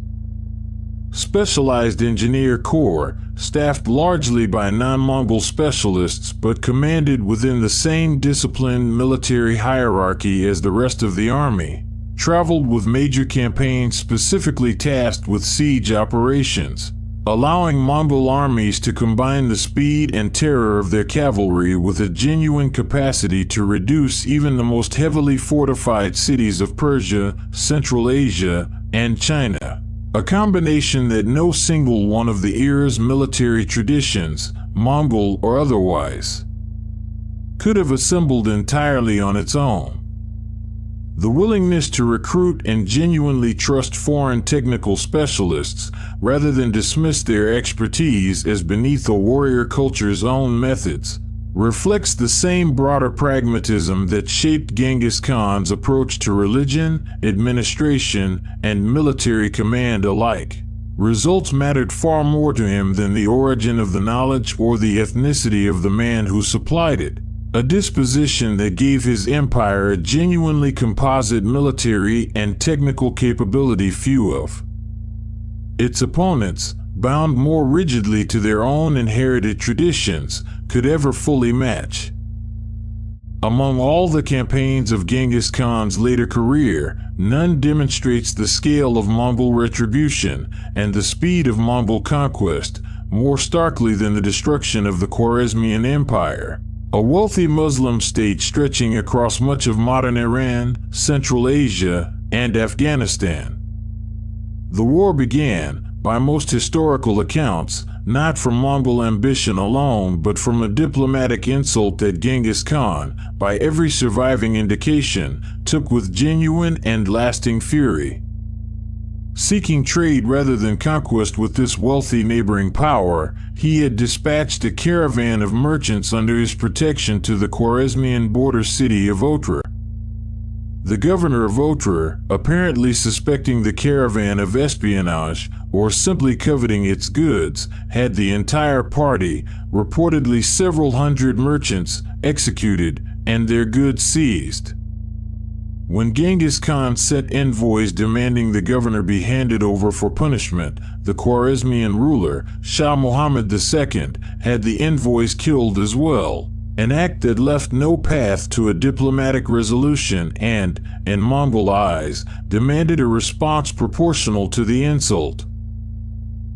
specialized engineer corps, staffed largely by non-Mongol specialists but commanded within the same disciplined military hierarchy as the rest of the army, traveled with major campaigns specifically tasked with siege operations, allowing Mongol armies to combine the speed and terror of their cavalry with a genuine capacity to reduce even the most heavily fortified cities of Persia, Central Asia, and China. A combination that no single one of the era's military traditions, Mongol or otherwise, could have assembled entirely on its own. The willingness to recruit and genuinely trust foreign technical specialists rather than dismiss their expertise as beneath a warrior culture's own methods reflects the same broader pragmatism that shaped Genghis Khan's approach to religion, administration, and military command alike. Results mattered far more to him than the origin of the knowledge or the ethnicity of the man who supplied it, a disposition that gave his empire a genuinely composite military and technical capability few of its opponents, bound more rigidly to their own inherited traditions, could ever fully match. Among all the campaigns of Genghis Khan's later career, none demonstrates the scale of Mongol retribution and the speed of Mongol conquest more starkly than the destruction of the Khwarezmian Empire, a wealthy Muslim state stretching across much of modern Iran, Central Asia, and Afghanistan. The war began, by most historical accounts, not from Mongol ambition alone but from a diplomatic insult that Genghis Khan, by every surviving indication, took with genuine and lasting fury. Seeking trade rather than conquest with this wealthy neighboring power, he had dispatched a caravan of merchants under his protection to the Khwarezmian border city of Otrar. The governor of Otrar, apparently suspecting the caravan of espionage or simply coveting its goods, had the entire party, reportedly several hundred merchants, executed and their goods seized. When Genghis Khan sent envoys demanding the governor be handed over for punishment, the Khwarezmian ruler, Shah Muhammad II, had the envoys killed as well, an act that left no path to a diplomatic resolution and, in Mongol eyes, demanded a response proportional to the insult.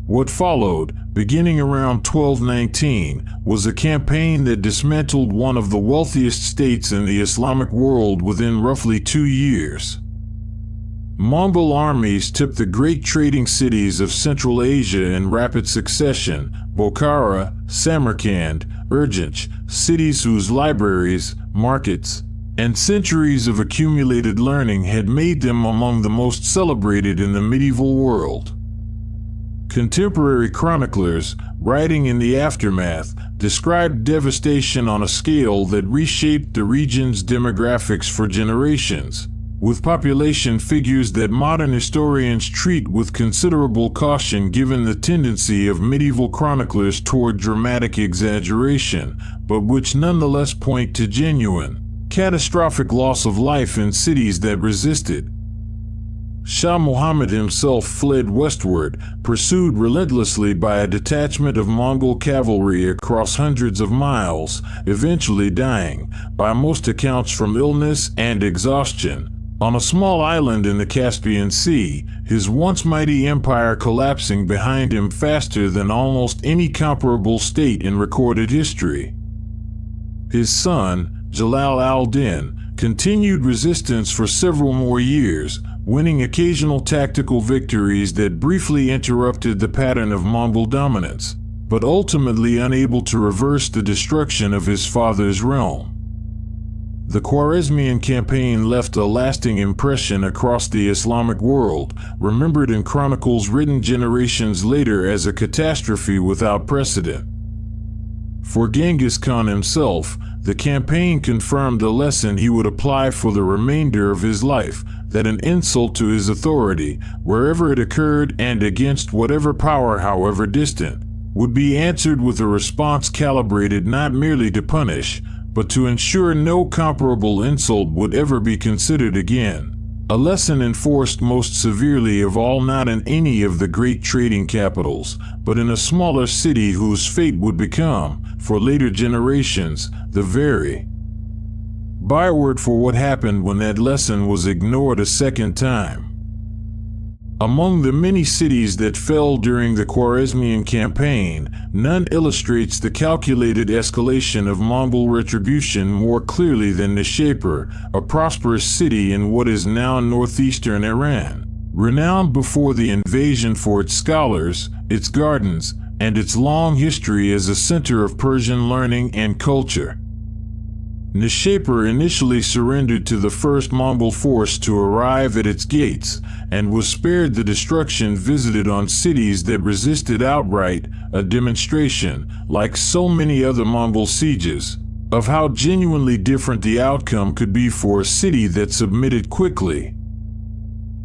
What followed, beginning around 1219, was a campaign that dismantled one of the wealthiest states in the Islamic world within roughly 2 years. Mongol armies tipped the great trading cities of Central Asia in rapid succession: Bokhara, Samarkand, Urgench, cities whose libraries, markets, and centuries of accumulated learning had made them among the most celebrated in the medieval world. Contemporary chroniclers, writing in the aftermath, described devastation on a scale that reshaped the region's demographics for generations, with population figures that modern historians treat with considerable caution given the tendency of medieval chroniclers toward dramatic exaggeration, but which nonetheless point to genuine, catastrophic loss of life in cities that resisted. Shah Muhammad himself fled westward, pursued relentlessly by a detachment of Mongol cavalry across hundreds of miles, eventually dying, by most accounts from illness and exhaustion, on a small island in the Caspian Sea, his once mighty empire collapsing behind him faster than almost any comparable state in recorded history. His son, Jalal al-Din, continued resistance for several more years, winning occasional tactical victories that briefly interrupted the pattern of Mongol dominance, but ultimately unable to reverse the destruction of his father's realm. The Khwarezmian campaign left a lasting impression across the Islamic world, remembered in chronicles written generations later as a catastrophe without precedent. For Genghis Khan himself, the campaign confirmed a lesson he would apply for the remainder of his life, that an insult to his authority, wherever it occurred and against whatever power however distant, would be answered with a response calibrated not merely to punish, but to ensure no comparable insult would ever be considered again. A lesson enforced most severely of all not in any of the great trading capitals, but in a smaller city whose fate would become, for later generations, the very byword for what happened when that lesson was ignored a second time. Among the many cities that fell during the Khwarezmian campaign, none illustrates the calculated escalation of Mongol retribution more clearly than Nishapur, a prosperous city in what is now northeastern Iran, renowned before the invasion for its scholars, its gardens, and its long history as a center of Persian learning and culture. Nishapur initially surrendered to the first Mongol force to arrive at its gates, and was spared the destruction visited on cities that resisted outright, a demonstration, like so many other Mongol sieges, of how genuinely different the outcome could be for a city that submitted quickly.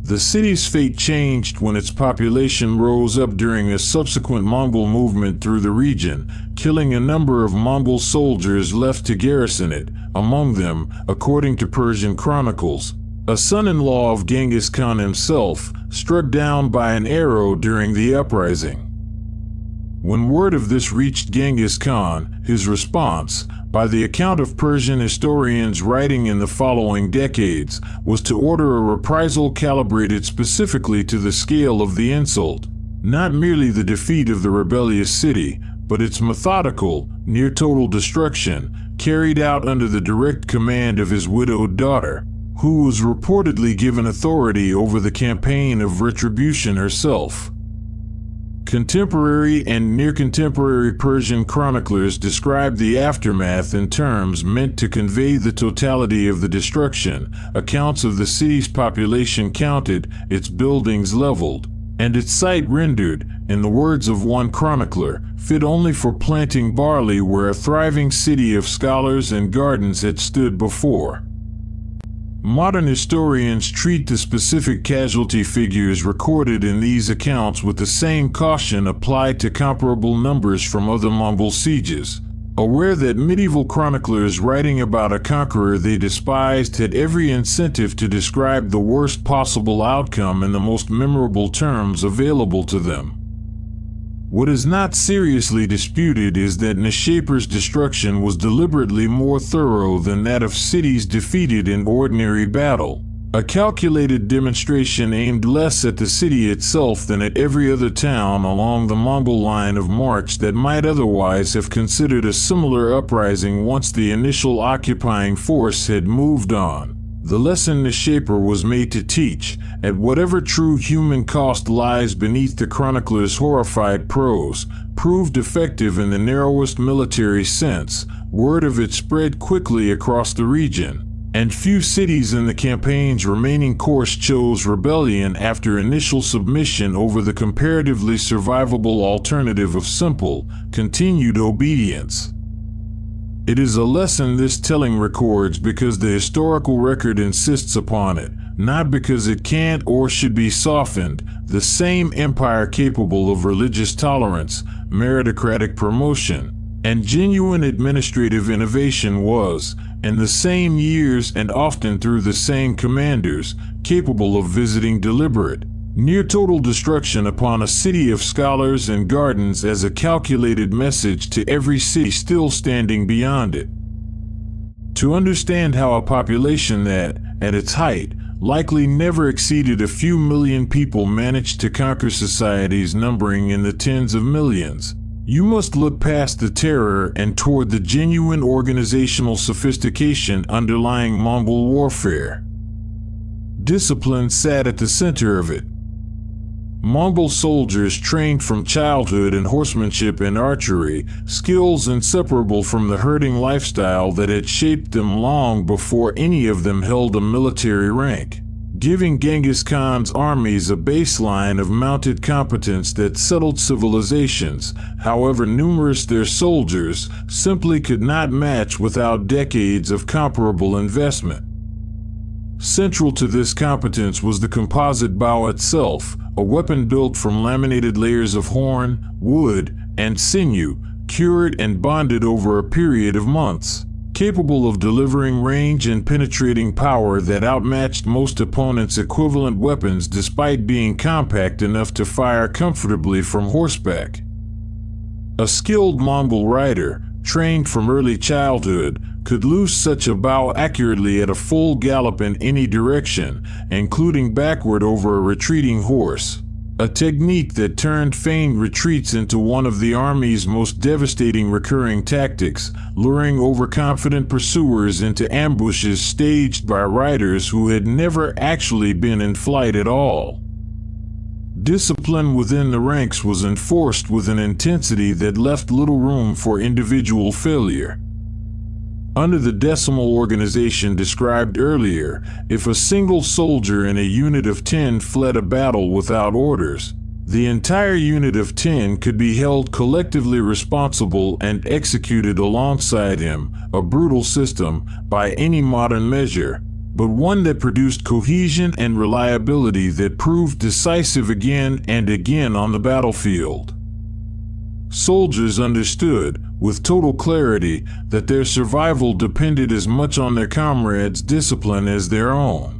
The city's fate changed when its population rose up during a subsequent Mongol movement through the region, killing a number of Mongol soldiers left to garrison it, among them, according to Persian chronicles, a son-in-law of Genghis Khan himself, struck down by an arrow during the uprising. When word of this reached Genghis Khan, his response, by the account of Persian historians writing in the following decades, was to order a reprisal calibrated specifically to the scale of the insult, not merely the defeat of the rebellious city, but its methodical, near-total destruction, carried out under the direct command of his widowed daughter, who was reportedly given authority over the campaign of retribution herself. Contemporary and near-contemporary Persian chroniclers describe the aftermath in terms meant to convey the totality of the destruction, accounts of the city's population counted, its buildings leveled, and its site rendered, in the words of one chronicler, fit only for planting barley where a thriving city of scholars and gardens had stood before. Modern historians treat the specific casualty figures recorded in these accounts with the same caution applied to comparable numbers from other Mongol sieges, aware that medieval chroniclers writing about a conqueror they despised had every incentive to describe the worst possible outcome in the most memorable terms available to them. What is not seriously disputed is that Nishapur's destruction was deliberately more thorough than that of cities defeated in ordinary battle, a calculated demonstration aimed less at the city itself than at every other town along the Mongol line of march that might otherwise have considered a similar uprising once the initial occupying force had moved on. The lesson Nishapur was made to teach, at whatever true human cost lies beneath the chronicler's horrified prose, proved effective in the narrowest military sense. Word of it spread quickly across the region, and few cities in the campaign's remaining course chose rebellion after initial submission over the comparatively survivable alternative of simple, continued obedience. It is a lesson this telling records because the historical record insists upon it, not because it can't or should be softened. The same empire capable of religious tolerance, meritocratic promotion, and genuine administrative innovation was, in the same years and often through the same commanders, capable of visiting deliberate, near-total destruction upon a city of scholars and gardens as a calculated message to every city still standing beyond it. To understand how a population that, at its height, likely never exceeded a few million people managed to conquer societies numbering in the tens of millions, you must look past the terror and toward the genuine organizational sophistication underlying Mongol warfare. Discipline sat at the center of it. Mongol soldiers trained from childhood in horsemanship and archery, skills inseparable from the herding lifestyle that had shaped them long before any of them held a military rank, giving Genghis Khan's armies a baseline of mounted competence that settled civilizations, however numerous their soldiers, simply could not match without decades of comparable investment. Central to this competence was the composite bow itself, a weapon built from laminated layers of horn, wood, and sinew, cured and bonded over a period of months. capable of delivering range and penetrating power that outmatched most opponents' equivalent weapons despite being compact enough to fire comfortably from horseback. A skilled Mongol rider, trained from early childhood, could loose such a bow accurately at a full gallop in any direction, including backward over a retreating horse, a technique that turned feigned retreats into one of the army's most devastating recurring tactics, luring overconfident pursuers into ambushes staged by riders who had never actually been in flight at all. Discipline within the ranks was enforced with an intensity that left little room for individual failure. Under the decimal organization described earlier, if a single soldier in a unit of 10 fled a battle without orders, the entire unit of 10 could be held collectively responsible and executed alongside him, a brutal system by any modern measure, but one that produced cohesion and reliability that proved decisive again and again on the battlefield. Soldiers understood, with total clarity, that their survival depended as much on their comrades' discipline as their own.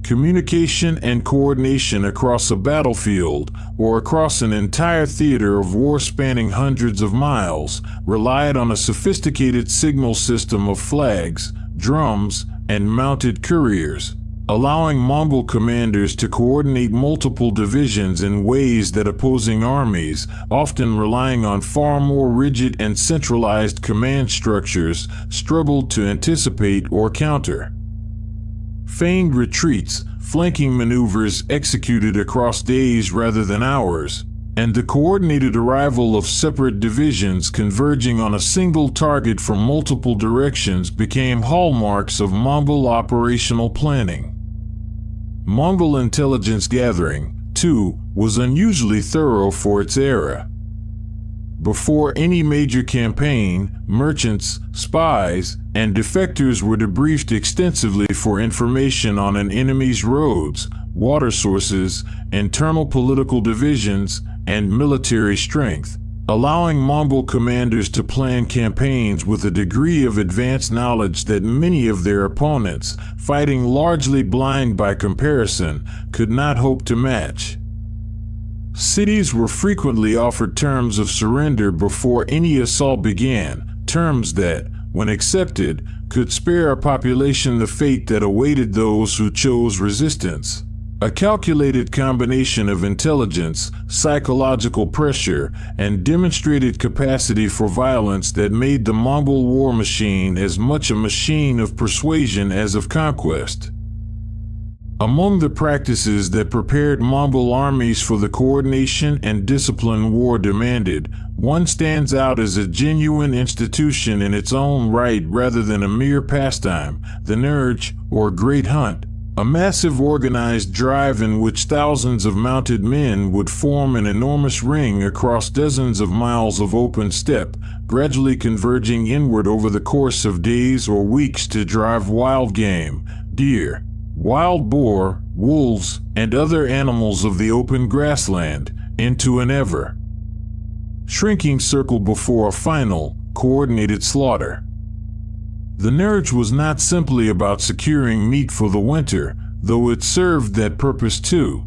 Communication and coordination across a battlefield, or across an entire theater of war spanning hundreds of miles, relied on a sophisticated signal system of flags, drums, and mounted couriers, allowing Mongol commanders to coordinate multiple divisions in ways that opposing armies, often relying on far more rigid and centralized command structures, struggled to anticipate or counter. Feigned retreats, flanking maneuvers executed across days rather than hours, and the coordinated arrival of separate divisions converging on a single target from multiple directions became hallmarks of Mongol operational planning. Mongol intelligence gathering, too, was unusually thorough for its era. Before any major campaign, merchants, spies, and defectors were debriefed extensively for information on an enemy's roads, water sources, internal political divisions, and military strength, allowing Mongol commanders to plan campaigns with a degree of advanced knowledge that many of their opponents, fighting largely blind by comparison, could not hope to match. Cities were frequently offered terms of surrender before any assault began, terms that, when accepted, could spare a population the fate that awaited those who chose resistance. A calculated combination of intelligence, psychological pressure, and demonstrated capacity for violence that made the Mongol war machine as much a machine of persuasion as of conquest. Among the practices that prepared Mongol armies for the coordination and discipline war demanded, one stands out as a genuine institution in its own right rather than a mere pastime: the Nurj, or Great Hunt. A massive organized drive in which thousands of mounted men would form an enormous ring across dozens of miles of open steppe, gradually converging inward over the course of days or weeks to drive wild game, deer, wild boar, wolves, and other animals of the open grassland, into an ever shrinking circle before a final, coordinated slaughter. The Nurj was not simply about securing meat for the winter, though it served that purpose too.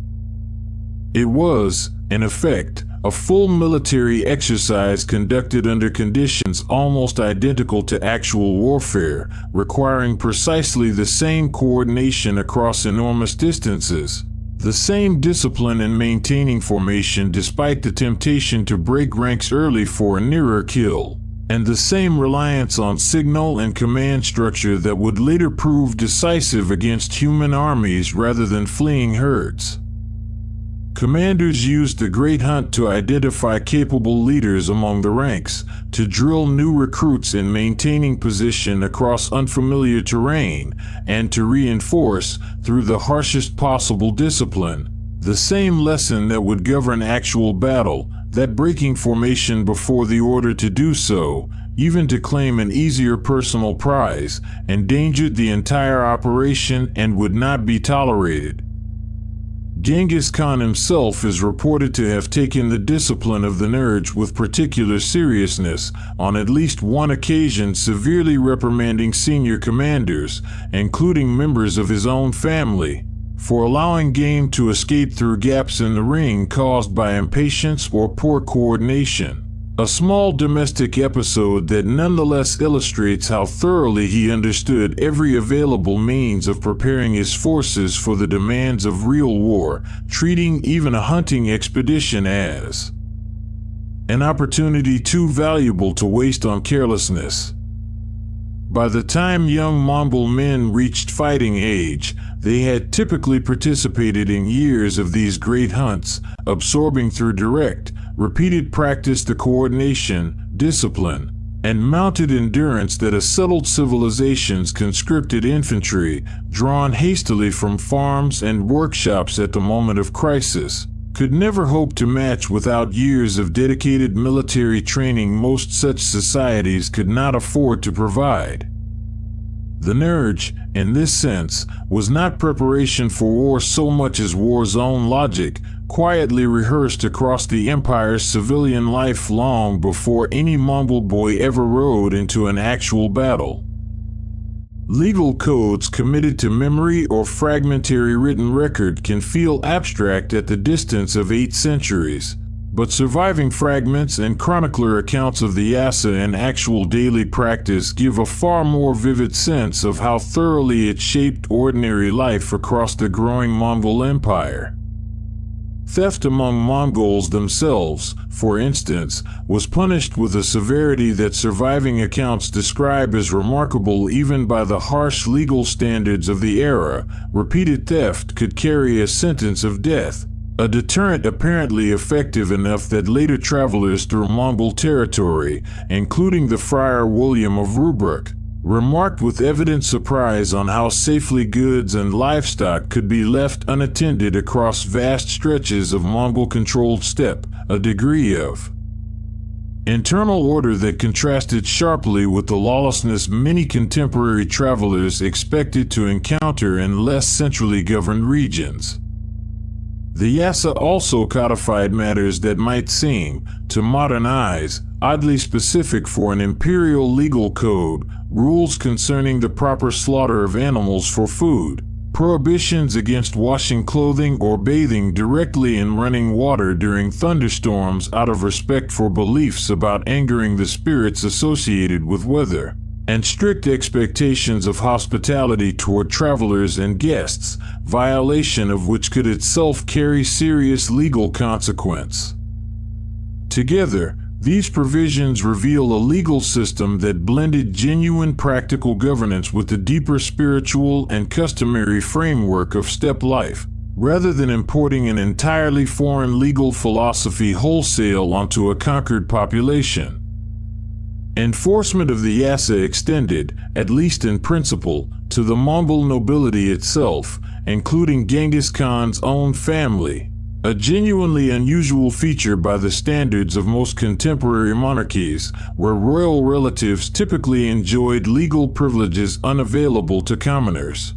It was, in effect, a full military exercise conducted under conditions almost identical to actual warfare, requiring precisely the same coordination across enormous distances, the same discipline in maintaining formation despite the temptation to break ranks early for a nearer kill, and the same reliance on signal and command structure that would later prove decisive against human armies rather than fleeing herds. Commanders used the Great Hunt to identify capable leaders among the ranks, to drill new recruits in maintaining position across unfamiliar terrain, and to reinforce, through the harshest possible discipline, the same lesson that would govern actual battle, that breaking formation before the order to do so, even to claim an easier personal prize, endangered the entire operation and would not be tolerated. Genghis Khan himself is reported to have taken the discipline of the Nerj with particular seriousness, on at least one occasion severely reprimanding senior commanders, including members of his own family, for allowing game to escape through gaps in the ring caused by impatience or poor coordination. A small domestic episode that nonetheless illustrates how thoroughly he understood every available means of preparing his forces for the demands of real war, treating even a hunting expedition as an opportunity too valuable to waste on carelessness. By the time young Mongol men reached fighting age, they had typically participated in years of these great hunts, absorbing through direct, repeated practice the coordination, discipline, and mounted endurance that a settled civilization's conscripted infantry, drawn hastily from farms and workshops at the moment of crisis, could never hope to match without years of dedicated military training most such societies could not afford to provide. The Nerj, in this sense, was not preparation for war so much as war's own logic, quietly rehearsed across the empire's civilian life long before any Mongol boy ever rode into an actual battle. Legal codes committed to memory or fragmentary written record can feel abstract at the distance of 8 centuries, but surviving fragments and chronicler accounts of the Yassa in actual daily practice give a far more vivid sense of how thoroughly it shaped ordinary life across the growing Mongol Empire. Theft among Mongols themselves, for instance, was punished with a severity that surviving accounts describe as remarkable even by the harsh legal standards of the era. Repeated theft could carry a sentence of death, a deterrent apparently effective enough that later travelers through Mongol territory, including the Friar William of Rubruck, remarked with evident surprise on how safely goods and livestock could be left unattended across vast stretches of Mongol-controlled steppe, a degree of internal order that contrasted sharply with the lawlessness many contemporary travelers expected to encounter in less centrally governed regions. The Yassa also codified matters that might seem, to modern eyes, oddly specific for an imperial legal code, rules concerning the proper slaughter of animals for food, prohibitions against washing clothing or bathing directly in running water during thunderstorms out of respect for beliefs about angering the spirits associated with weather, and strict expectations of hospitality toward travelers and guests, violation of which could itself carry serious legal consequence. Together, these provisions reveal a legal system that blended genuine practical governance with the deeper spiritual and customary framework of steppe life, rather than importing an entirely foreign legal philosophy wholesale onto a conquered population. Enforcement of the Yassa extended, at least in principle, to the Mongol nobility itself, including Genghis Khan's own family, a genuinely unusual feature by the standards of most contemporary monarchies, where royal relatives typically enjoyed legal privileges unavailable to commoners.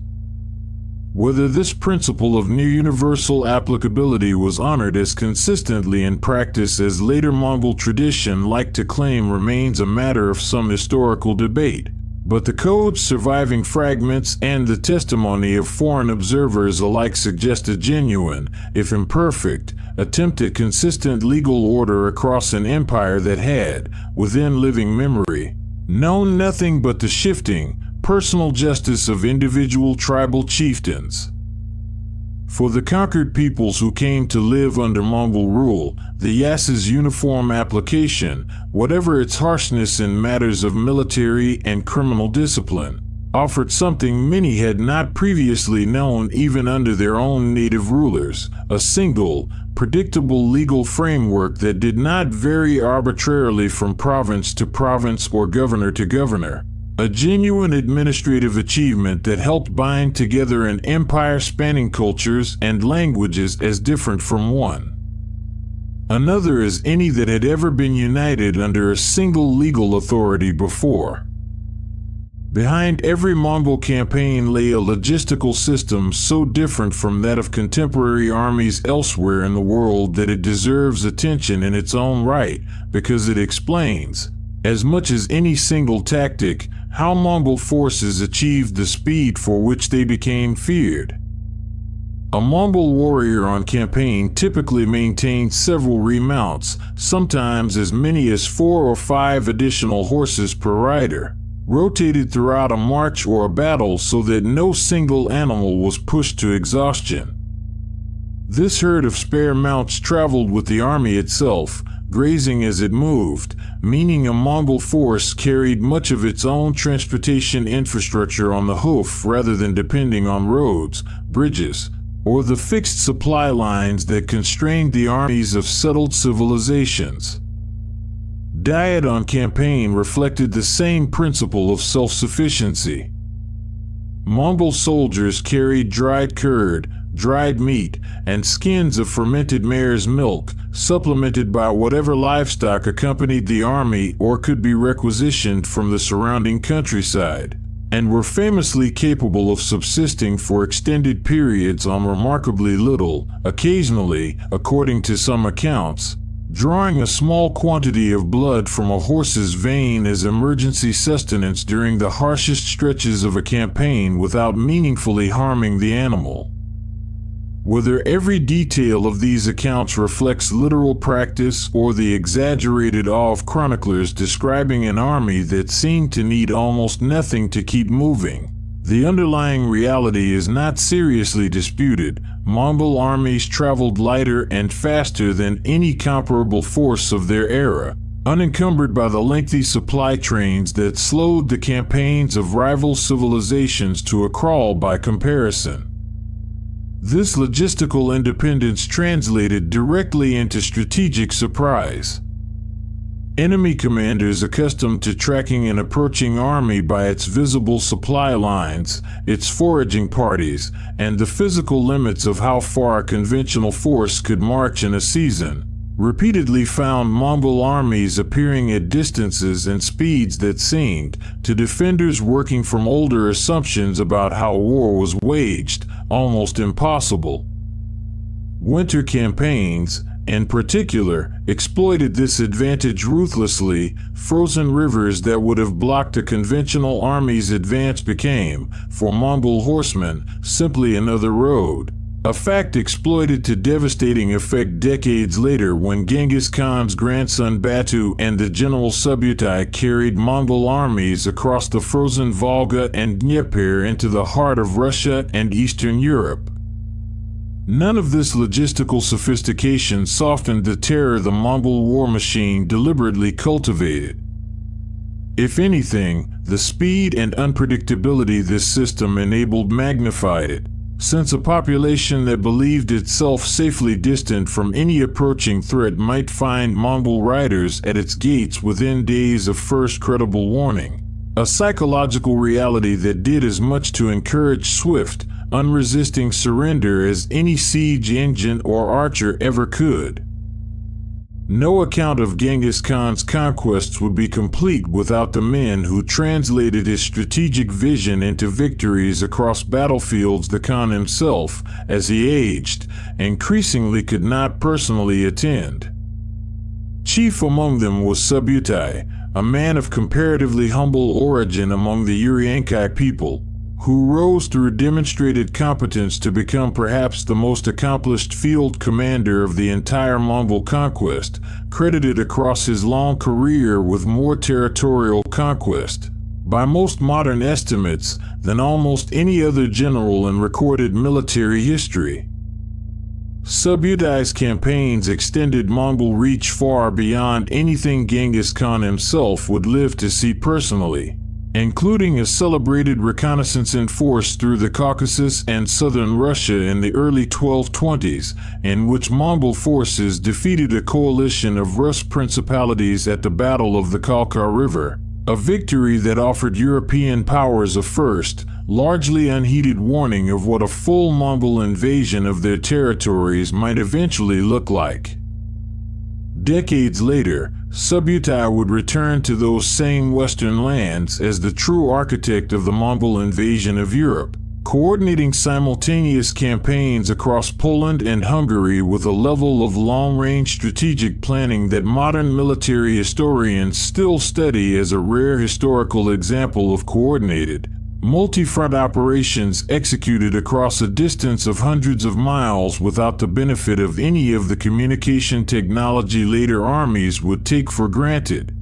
Whether this principle of near-universal applicability was honored as consistently in practice as later Mongol tradition liked to claim remains a matter of some historical debate, but the code's surviving fragments and the testimony of foreign observers alike suggest a genuine, if imperfect, attempt at consistent legal order across an empire that had, within living memory, known nothing but the shifting, personal justice of individual tribal chieftains. For the conquered peoples who came to live under Mongol rule, the Yassa's uniform application, whatever its harshness in matters of military and criminal discipline, offered something many had not previously known even under their own native rulers: a single, predictable legal framework that did not vary arbitrarily from province to province or governor to governor. A genuine administrative achievement that helped bind together an empire spanning cultures and languages as different from one another as any that had ever been united under a single legal authority before. Behind every Mongol campaign lay a logistical system so different from that of contemporary armies elsewhere in the world that it deserves attention in its own right, because it explains, as much as any single tactic, how Mongol forces achieved the speed for which they became feared. A Mongol warrior on campaign typically maintained several remounts, sometimes as many as 4 or 5 additional horses per rider, rotated throughout a march or a battle so that no single animal was pushed to exhaustion. This herd of spare mounts traveled with the army itself, grazing as it moved, meaning a Mongol force carried much of its own transportation infrastructure on the hoof rather than depending on roads, bridges, or the fixed supply lines that constrained the armies of settled civilizations. Diet on campaign reflected the same principle of self-sufficiency. Mongol soldiers carried dried curd, dried meat, and skins of fermented mare's milk, supplemented by whatever livestock accompanied the army or could be requisitioned from the surrounding countryside, and were famously capable of subsisting for extended periods on remarkably little, occasionally, according to some accounts, drawing a small quantity of blood from a horse's vein as emergency sustenance during the harshest stretches of a campaign without meaningfully harming the animal. Whether every detail of these accounts reflects literal practice or the exaggerated awe of chroniclers describing an army that seemed to need almost nothing to keep moving, the underlying reality is not seriously disputed. Mongol armies traveled lighter and faster than any comparable force of their era, unencumbered by the lengthy supply trains that slowed the campaigns of rival civilizations to a crawl by comparison. This logistical independence translated directly into strategic surprise. Enemy commanders accustomed to tracking an approaching army by its visible supply lines, its foraging parties, and the physical limits of how far a conventional force could march in a season, repeatedly found Mongol armies appearing at distances and speeds that seemed, to defenders working from older assumptions about how war was waged, almost impossible. Winter campaigns, in particular, exploited this advantage ruthlessly. Frozen rivers that would have blocked a conventional army's advance became, for Mongol horsemen, simply another road. A fact exploited to devastating effect decades later when Genghis Khan's grandson Batu and the general Subutai carried Mongol armies across the frozen Volga and Dnieper into the heart of Russia and Eastern Europe. None of this logistical sophistication softened the terror the Mongol war machine deliberately cultivated. If anything, the speed and unpredictability this system enabled magnified it, since a population that believed itself safely distant from any approaching threat might find Mongol riders at its gates within days of first credible warning, a psychological reality that did as much to encourage swift, unresisting surrender as any siege engine or archer ever could. No account of Genghis Khan's conquests would be complete without the men who translated his strategic vision into victories across battlefields the Khan himself, as he aged, increasingly could not personally attend. Chief among them was Subutai, a man of comparatively humble origin among the Uriankai people, who rose through demonstrated competence to become perhaps the most accomplished field commander of the entire Mongol conquest, credited across his long career with more territorial conquest, by most modern estimates, than almost any other general in recorded military history. Subutai's campaigns extended Mongol reach far beyond anything Genghis Khan himself would live to see personally, including a celebrated reconnaissance in force through the Caucasus and southern Russia in the early 1220s, in which Mongol forces defeated a coalition of Rus principalities at the Battle of the Khalkha River, a victory that offered European powers a first, largely unheeded warning of what a full Mongol invasion of their territories might eventually look like. Decades later, Subutai would return to those same western lands as the true architect of the Mongol invasion of Europe, coordinating simultaneous campaigns across Poland and Hungary with a level of long-range strategic planning that modern military historians still study as a rare historical example of coordinated, multi-front operations executed across a distance of hundreds of miles without the benefit of any of the communication technology later armies would take for granted.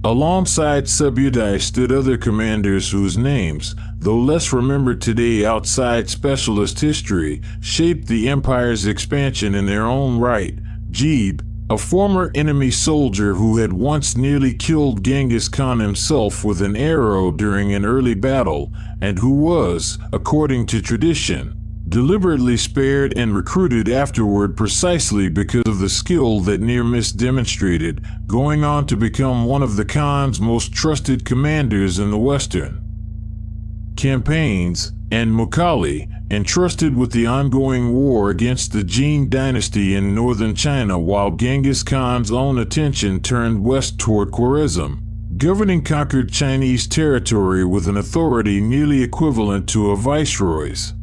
Alongside Subutai stood other commanders whose names, though less remembered today outside specialist history, shaped the empire's expansion in their own right. Jebe, a former enemy soldier who had once nearly killed Genghis Khan himself with an arrow during an early battle, and who was, according to tradition, deliberately spared and recruited afterward precisely because of the skill that near-miss demonstrated, going on to become one of the Khan's most trusted commanders in the Western campaigns, and Mukhali, entrusted with the ongoing war against the Jin dynasty in northern China while Genghis Khan's own attention turned west toward Khwarezm, governing conquered Chinese territory with an authority nearly equivalent to a viceroy's.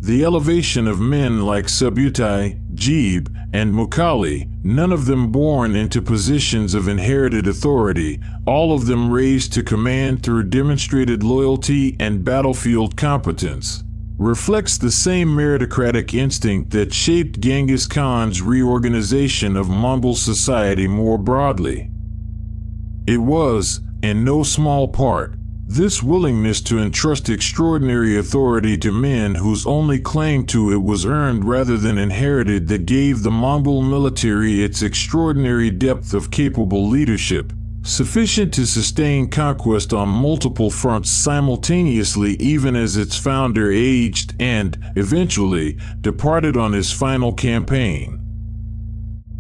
The elevation of men like Subutai, Jebe, and Mukhali, none of them born into positions of inherited authority, all of them raised to command through demonstrated loyalty and battlefield competence, reflects the same meritocratic instinct that shaped Genghis Khan's reorganization of Mongol society more broadly. It was, in no small part, this willingness to entrust extraordinary authority to men whose only claim to it was earned rather than inherited that gave the Mongol military its extraordinary depth of capable leadership, sufficient to sustain conquest on multiple fronts simultaneously even as its founder aged and, eventually, departed on his final campaign.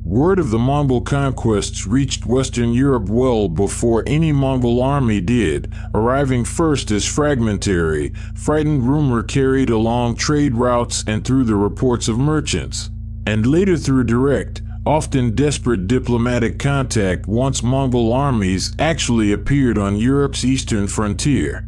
Word of the Mongol conquests reached Western Europe well before any Mongol army did, arriving first as fragmentary, frightened rumor carried along trade routes and through the reports of merchants, and later through direct, often desperate diplomatic contact once Mongol armies actually appeared on Europe's eastern frontier.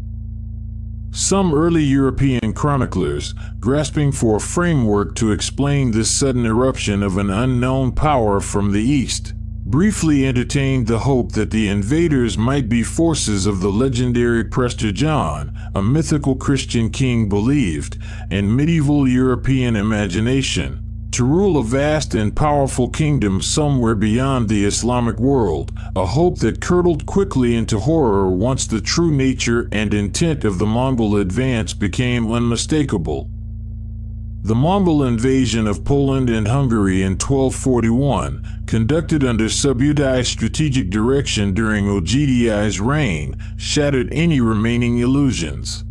Some early European chroniclers, grasping for a framework to explain this sudden eruption of an unknown power from the east, briefly entertained the hope that the invaders might be forces of the legendary Prester John, a mythical Christian king believed, in medieval European imagination, to rule a vast and powerful kingdom somewhere beyond the Islamic world, a hope that curdled quickly into horror once the true nature and intent of the Mongol advance became unmistakable. The Mongol invasion of Poland and Hungary in 1241, conducted under Subutai's strategic direction during Ogediai's reign, shattered any remaining illusions.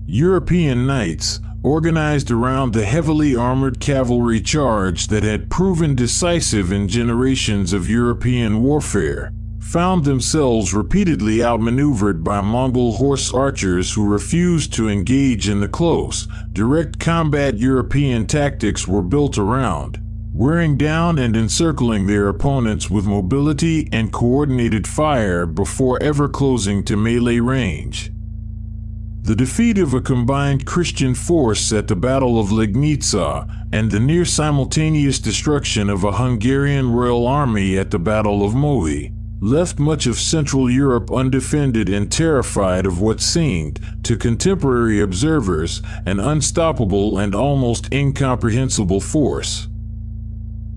European knights, organized around the heavily armored cavalry charge that had proven decisive in generations of European warfare, found themselves repeatedly outmaneuvered by Mongol horse archers who refused to engage in the close, direct combat European tactics were built around, wearing down and encircling their opponents with mobility and coordinated fire before ever closing to melee range. The defeat of a combined Christian force at the Battle of Legnica and the near-simultaneous destruction of a Hungarian royal army at the Battle of Mohi left much of Central Europe undefended and terrified of what seemed, to contemporary observers, an unstoppable and almost incomprehensible force.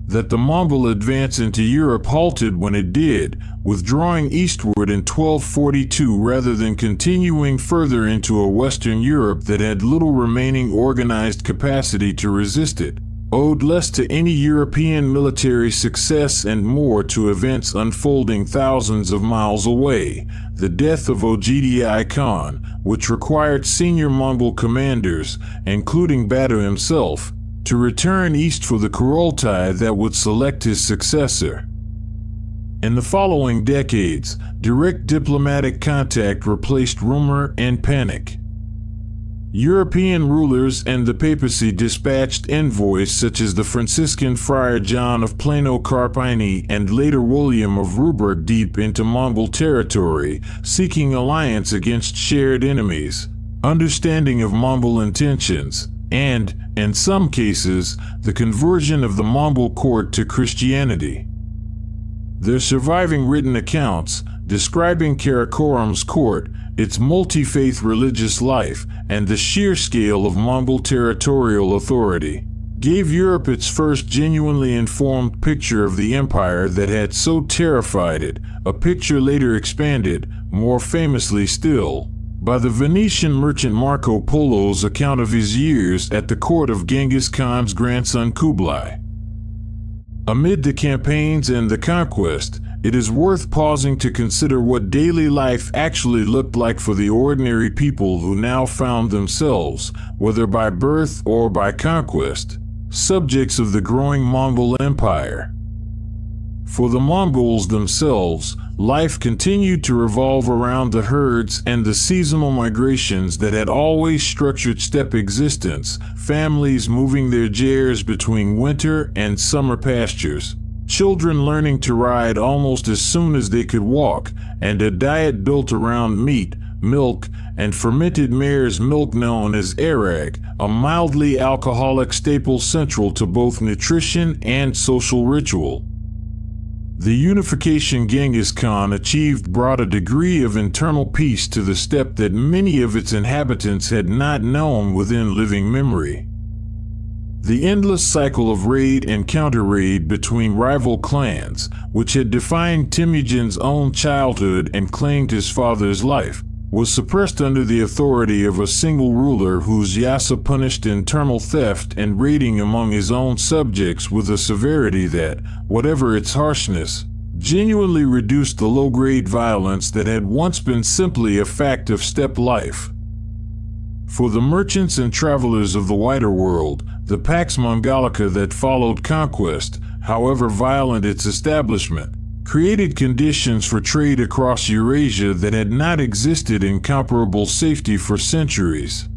That the Mongol advance into Europe halted when it did, withdrawing eastward in 1242 rather than continuing further into a Western Europe that had little remaining organized capacity to resist it, owed less to any European military success and more to events unfolding thousands of miles away, the death of Ogedai Khan, which required senior Mongol commanders, including Batu himself, to return east for the Kurultai that would select his successor. In the following decades, direct diplomatic contact replaced rumor and panic. European rulers and the papacy dispatched envoys such as the Franciscan friar John of Plano Carpini and later William of Ruberg deep into Mongol territory, seeking alliance against shared enemies, understanding of Mongol intentions, and, in some cases, the conversion of the Mongol court to Christianity. Their surviving written accounts, describing Karakorum's court, its multi-faith religious life, and the sheer scale of Mongol territorial authority, gave Europe its first genuinely informed picture of the empire that had so terrified it, a picture later expanded, more famously still, by the Venetian merchant Marco Polo's account of his years at the court of Genghis Khan's grandson Kublai. Amid the campaigns and the conquest, it is worth pausing to consider what daily life actually looked like for the ordinary people who now found themselves, whether by birth or by conquest, subjects of the growing Mongol Empire. For the Mongols themselves, life continued to revolve around the herds and the seasonal migrations that had always structured steppe existence, families moving their jars between winter and summer pastures, children learning to ride almost as soon as they could walk, and a diet built around meat, milk, and fermented mare's milk known as arag, a mildly alcoholic staple central to both nutrition and social ritual. The unification Genghis Khan achieved brought a degree of internal peace to the steppe that many of its inhabitants had not known within living memory. The endless cycle of raid and counter-raid between rival clans, which had defined Temujin's own childhood and claimed his father's life, was suppressed under the authority of a single ruler whose Yassa punished internal theft and raiding among his own subjects with a severity that, whatever its harshness, genuinely reduced the low-grade violence that had once been simply a fact of steppe life. For the merchants and travelers of the wider world, the Pax Mongolica that followed conquest, however violent its establishment, created conditions for trade across Eurasia that had not existed in comparable safety for centuries.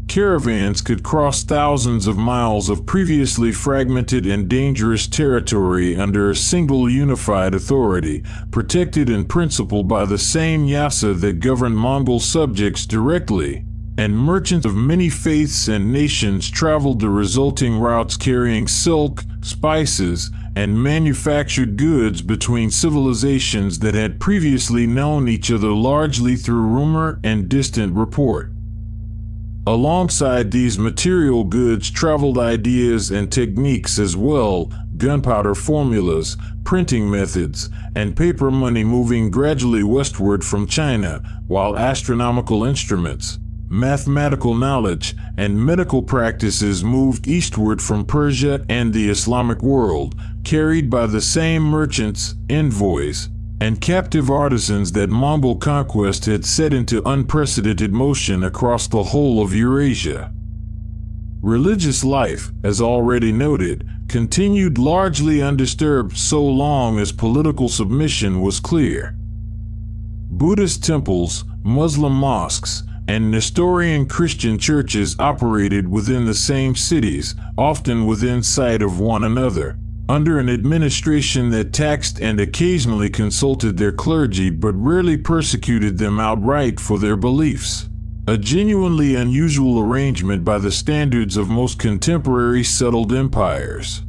Caravans could cross thousands of miles of previously fragmented and dangerous territory under a single unified authority, protected in principle by the same Yassa that governed Mongol subjects directly, and merchants of many faiths and nations traveled the resulting routes carrying silk, spices, and manufactured goods between civilizations that had previously known each other largely through rumor and distant report. Alongside these material goods traveled ideas and techniques as well, gunpowder formulas, printing methods, and paper money moving gradually westward from China, while astronomical instruments, mathematical knowledge, and medical practices moved eastward from Persia and the Islamic world, carried by the same merchants, envoys, and captive artisans that Mongol conquest had set into unprecedented motion across the whole of Eurasia. Religious life, as already noted, continued largely undisturbed so long as political submission was clear. Buddhist temples, Muslim mosques, and Nestorian Christian churches operated within the same cities, often within sight of one another, under an administration that taxed and occasionally consulted their clergy but rarely persecuted them outright for their beliefs. A genuinely unusual arrangement by the standards of most contemporary settled empires.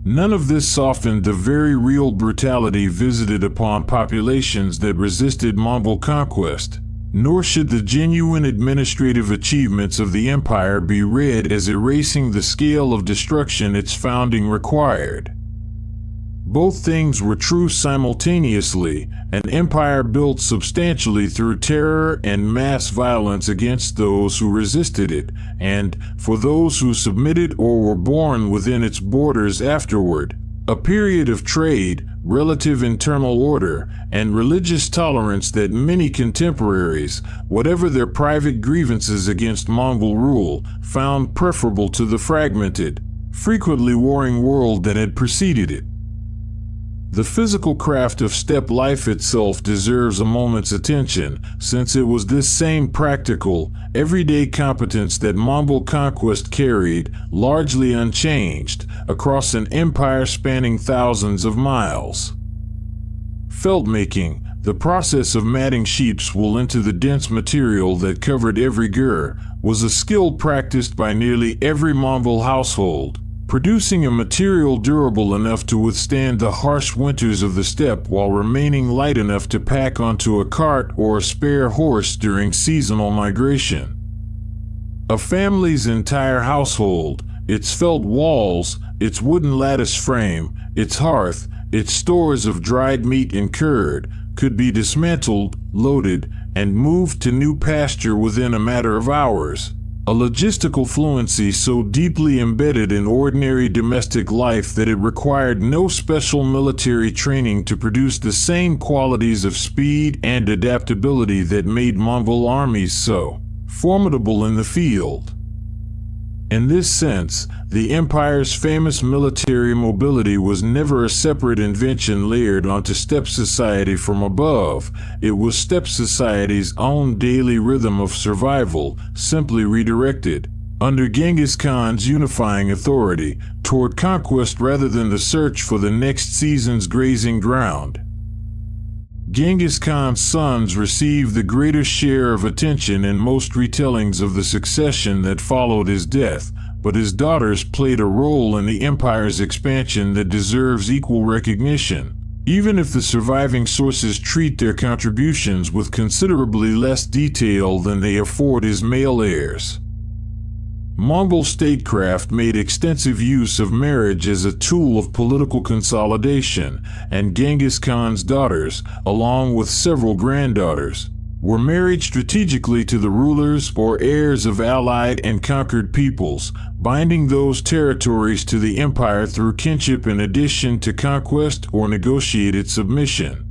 None of this softened the very real brutality visited upon populations that resisted Mongol conquest, nor should the genuine administrative achievements of the empire be read as erasing the scale of destruction its founding required. Both things were true simultaneously, an empire built substantially through terror and mass violence against those who resisted it, and, for those who submitted or were born within its borders afterward, a period of trade, relative internal order, and religious tolerance that many contemporaries, whatever their private grievances against Mongol rule, found preferable to the fragmented, frequently warring world that had preceded it. The physical craft of steppe life itself deserves a moment's attention, since it was this same practical, everyday competence that Mongol conquest carried, largely unchanged, across an empire spanning thousands of miles. Felt making, the process of matting sheep's wool into the dense material that covered every gur, was a skill practiced by nearly every Mongol household, producing a material durable enough to withstand the harsh winters of the steppe while remaining light enough to pack onto a cart or a spare horse during seasonal migration. A family's entire household, its felt walls, its wooden lattice frame, its hearth, its stores of dried meat and curd, could be dismantled, loaded, and moved to new pasture within a matter of hours. A logistical fluency so deeply embedded in ordinary domestic life that it required no special military training to produce the same qualities of speed and adaptability that made Mongol armies so formidable in the field. In this sense, the empire's famous military mobility was never a separate invention layered onto steppe society from above. It was steppe society's own daily rhythm of survival, simply redirected, under Genghis Khan's unifying authority, toward conquest rather than the search for the next season's grazing ground. Genghis Khan's sons received the greatest share of attention in most retellings of the succession that followed his death, but his daughters played a role in the empire's expansion that deserves equal recognition, even if the surviving sources treat their contributions with considerably less detail than they afford his male heirs. Mongol statecraft made extensive use of marriage as a tool of political consolidation, and Genghis Khan's daughters, along with several granddaughters, were married strategically to the rulers or heirs of allied and conquered peoples, binding those territories to the empire through kinship in addition to conquest or negotiated submission.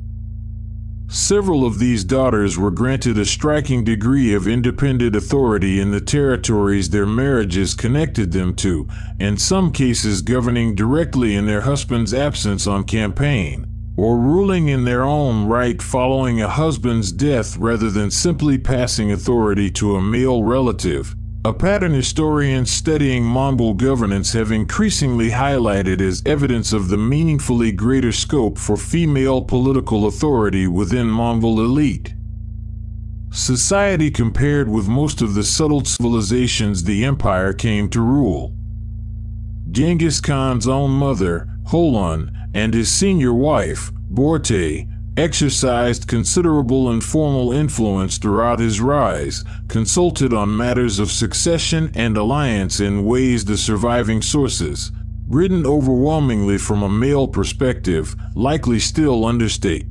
Several of these daughters were granted a striking degree of independent authority in the territories their marriages connected them to, in some cases governing directly in their husband's absence on campaign, or ruling in their own right following a husband's death rather than simply passing authority to a male relative, a pattern historians studying Mongol governance have increasingly highlighted as evidence of the meaningfully greater scope for female political authority within Mongol elite. Society compared with most of the settled civilizations the empire came to rule. Genghis Khan's own mother, Holon, and his senior wife, Borte, exercised considerable informal influence throughout his rise, consulted on matters of succession and alliance in ways the surviving sources, written overwhelmingly from a male perspective, likely still understate.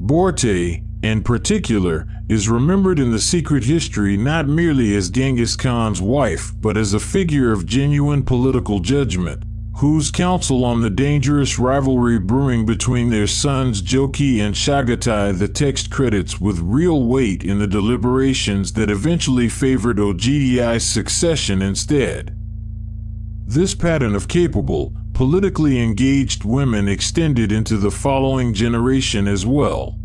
Borte, in particular, is remembered in the secret history not merely as Genghis Khan's wife but as a figure of genuine political judgment, whose counsel on the dangerous rivalry brewing between their sons Joki and Chagatai the text credits with real weight in the deliberations that eventually favored Ogdi's succession instead. This pattern of capable, politically engaged women extended into the following generation as well.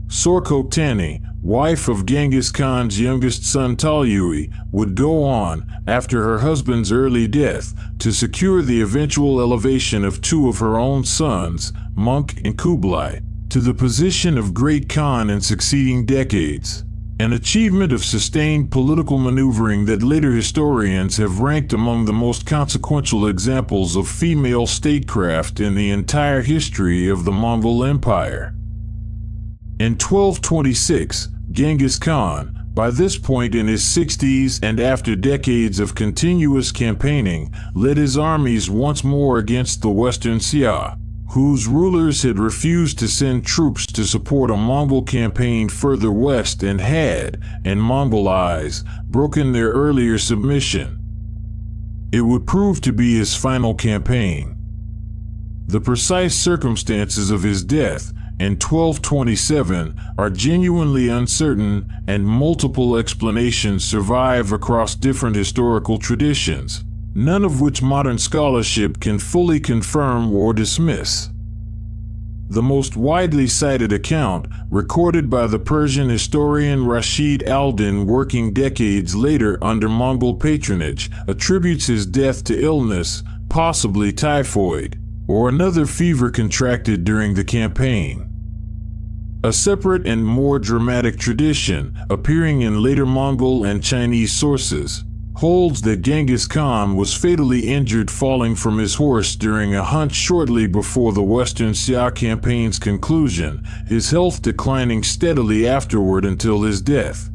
Sorkoktani, wife of Genghis Khan's youngest son Talyui, would go on, after her husband's early death, to secure the eventual elevation of two of her own sons, Monk and Kublai, to the position of Great Khan in succeeding decades, an achievement of sustained political maneuvering that later historians have ranked among the most consequential examples of female statecraft in the entire history of the Mongol Empire. In 1226, Genghis Khan, by this point in his 60s and after decades of continuous campaigning, led his armies once more against the Western Xia, whose rulers had refused to send troops to support a Mongol campaign further west and had, in Mongol eyes, broken their earlier submission. It would prove to be his final campaign. The precise circumstances of his death, in 1227, are genuinely uncertain, and multiple explanations survive across different historical traditions, none of which modern scholarship can fully confirm or dismiss. The most widely cited account, recorded by the Persian historian Rashid al-Din working decades later under Mongol patronage, attributes his death to illness, possibly typhoid, or another fever contracted during the campaign. A separate and more dramatic tradition, appearing in later Mongol and Chinese sources, holds that Genghis Khan was fatally injured falling from his horse during a hunt shortly before the Western Xia campaign's conclusion, his health declining steadily afterward until his death.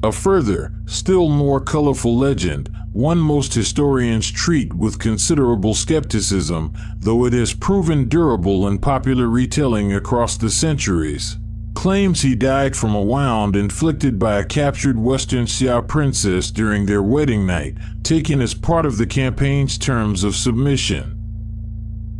A further, still more colorful legend, one most historians treat with considerable skepticism, though it has proven durable in popular retelling across the centuries, claims he died from a wound inflicted by a captured Western Xia princess during their wedding night, taken as part of the campaign's terms of submission.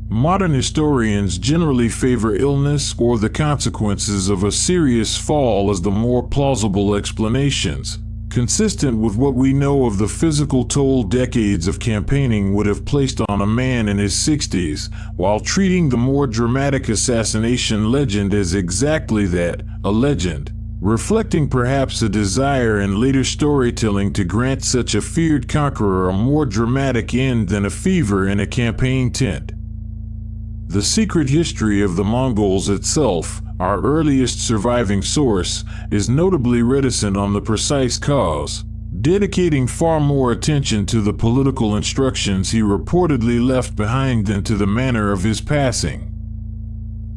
Modern historians generally favor illness or the consequences of a serious fall as the more plausible explanations, consistent with what we know of the physical toll decades of campaigning would have placed on a man in his 60s, while treating the more dramatic assassination legend as exactly that, a legend, reflecting perhaps a desire in later storytelling to grant such a feared conqueror a more dramatic end than a fever in a campaign tent. The secret history of the Mongols itself, our earliest surviving source, is notably reticent on the precise cause, dedicating far more attention to the political instructions he reportedly left behind than to the manner of his passing.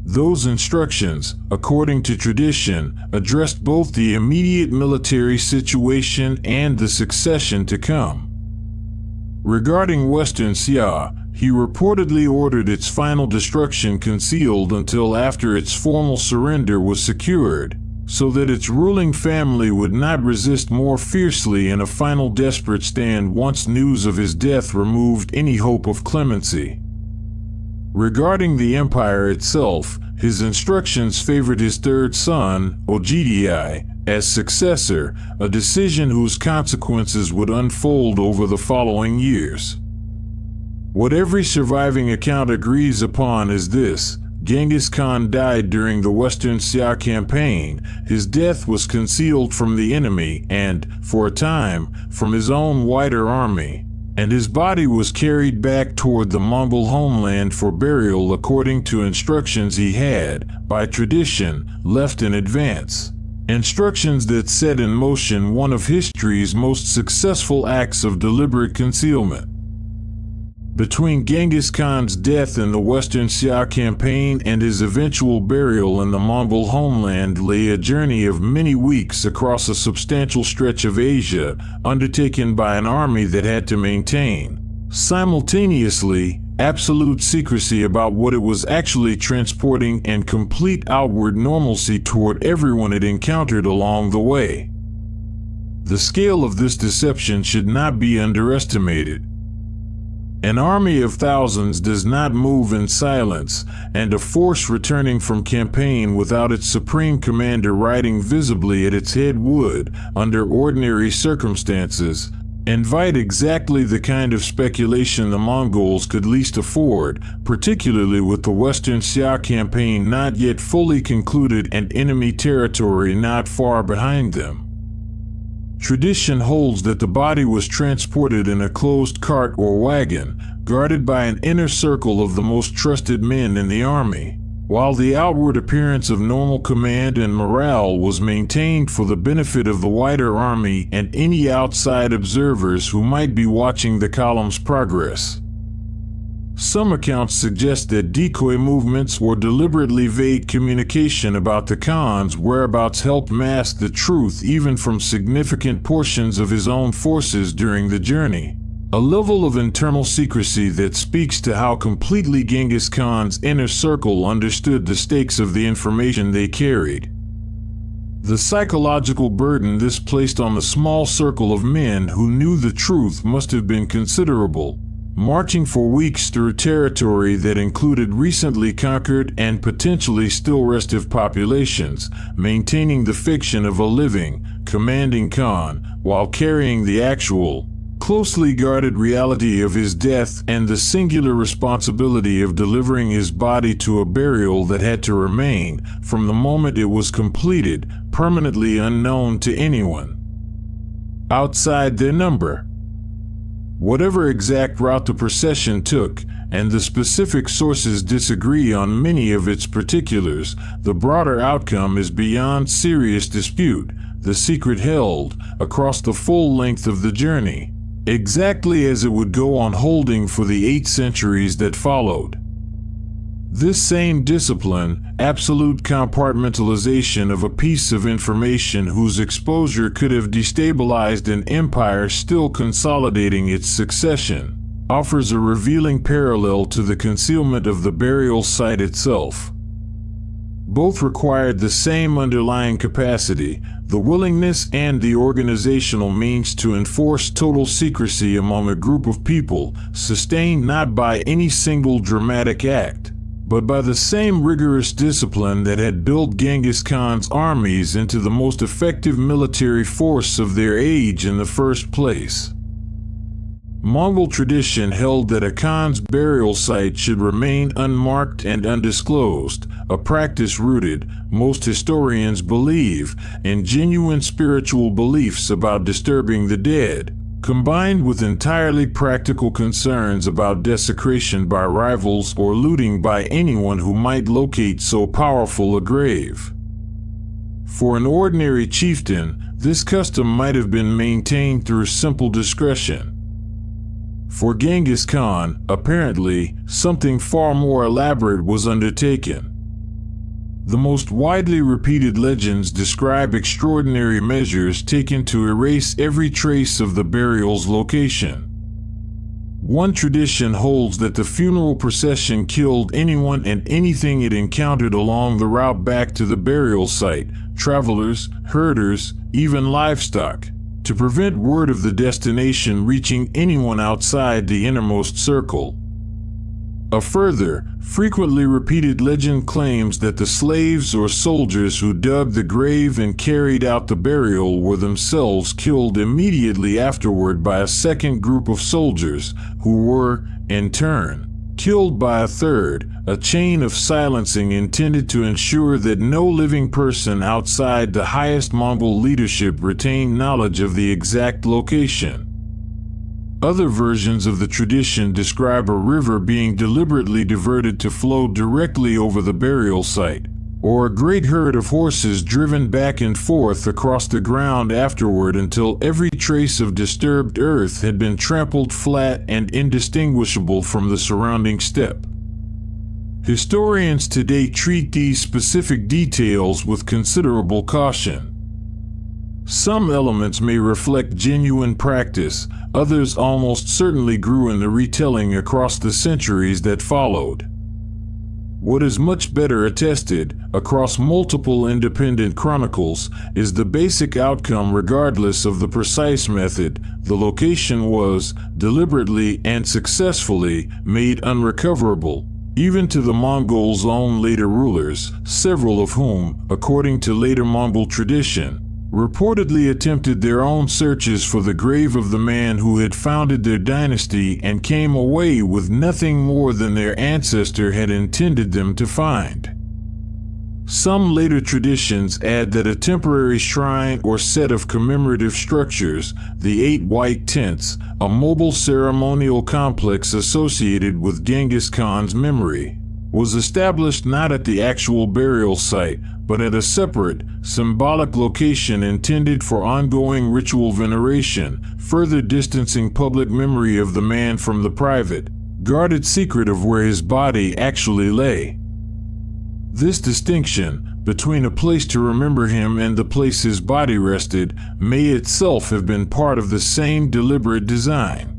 Those instructions, according to tradition, addressed both the immediate military situation and the succession to come. Regarding Western Xia, he reportedly ordered its final destruction concealed until after its formal surrender was secured, so that its ruling family would not resist more fiercely in a final desperate stand once news of his death removed any hope of clemency. Regarding the empire itself, his instructions favored his third son, Ogidi, as successor, a decision whose consequences would unfold over the following years. What every surviving account agrees upon is this: Genghis Khan died during the Western Xia campaign, his death was concealed from the enemy and, for a time, from his own wider army, and his body was carried back toward the Mongol homeland for burial according to instructions he had, by tradition, left in advance. Instructions that set in motion one of history's most successful acts of deliberate concealment. Between Genghis Khan's death in the Western Xia campaign and his eventual burial in the Mongol homeland lay a journey of many weeks across a substantial stretch of Asia, undertaken by an army that had to maintain, simultaneously, absolute secrecy about what it was actually transporting and complete outward normalcy toward everyone it encountered along the way. The scale of this deception should not be underestimated. An army of thousands does not move in silence, and a force returning from campaign without its supreme commander riding visibly at its head would, under ordinary circumstances, invite exactly the kind of speculation the Mongols could least afford, particularly with the Western Xia campaign not yet fully concluded and enemy territory not far behind them. Tradition holds that the body was transported in a closed cart or wagon, guarded by an inner circle of the most trusted men in the army, while the outward appearance of normal command and morale was maintained for the benefit of the wider army and any outside observers who might be watching the column's progress. Some accounts suggest that decoy movements or deliberately vague communication about the Khan's whereabouts helped mask the truth even from significant portions of his own forces during the journey, a level of internal secrecy that speaks to how completely Genghis Khan's inner circle understood the stakes of the information they carried. The psychological burden this placed on the small circle of men who knew the truth must have been considerable, marching for weeks through territory that included recently conquered and potentially still restive populations, maintaining the fiction of a living, commanding Khan, while carrying the actual, closely guarded reality of his death and the singular responsibility of delivering his body to a burial that had to remain, from the moment it was completed, permanently unknown to anyone outside their number. Whatever exact route the procession took, and the specific sources disagree on many of its particulars, the broader outcome is beyond serious dispute. The secret held across the full length of the journey, exactly as it would go on holding for the 8 centuries that followed. This same discipline, absolute compartmentalization of a piece of information whose exposure could have destabilized an empire still consolidating its succession, offers a revealing parallel to the concealment of the burial site itself. Both required the same underlying capacity, the willingness and the organizational means to enforce total secrecy among a group of people, sustained not by any single dramatic act, but by the same rigorous discipline that had built Genghis Khan's armies into the most effective military force of their age in the first place. Mongol tradition held that a Khan's burial site should remain unmarked and undisclosed, a practice rooted, most historians believe, in genuine spiritual beliefs about disturbing the dead, combined with entirely practical concerns about desecration by rivals or looting by anyone who might locate so powerful a grave. For an ordinary chieftain, this custom might have been maintained through simple discretion. For Genghis Khan, apparently, something far more elaborate was undertaken. The most widely repeated legends describe extraordinary measures taken to erase every trace of the burial's location. One tradition holds that the funeral procession killed anyone and anything it encountered along the route back to the burial site, travelers, herders, even livestock, to prevent word of the destination reaching anyone outside the innermost circle. A further, frequently repeated legend claims that the slaves or soldiers who dug the grave and carried out the burial were themselves killed immediately afterward by a second group of soldiers, who were, in turn, killed by a third, a chain of silencing intended to ensure that no living person outside the highest Mongol leadership retained knowledge of the exact location. Other versions of the tradition describe a river being deliberately diverted to flow directly over the burial site, or a great herd of horses driven back and forth across the ground afterward until every trace of disturbed earth had been trampled flat and indistinguishable from the surrounding steppe. Historians today treat these specific details with considerable caution. Some elements may reflect genuine practice, others almost certainly grew in the retelling across the centuries that followed. What is much better attested, across multiple independent chronicles, is the basic outcome regardless of the precise method. The location was, deliberately and successfully, made unrecoverable, even to the Mongols' own later rulers, several of whom, according to later Mongol tradition, reportedly attempted their own searches for the grave of the man who had founded their dynasty and came away with nothing more than their ancestor had intended them to find. Some later traditions add that a temporary shrine or set of commemorative structures, the 8 white tents, a mobile ceremonial complex associated with Genghis Khan's memory, was established not at the actual burial site, but at a separate, symbolic location intended for ongoing ritual veneration, further distancing public memory of the man from the private, guarded secret of where his body actually lay. This distinction, between a place to remember him and the place his body rested, may itself have been part of the same deliberate design.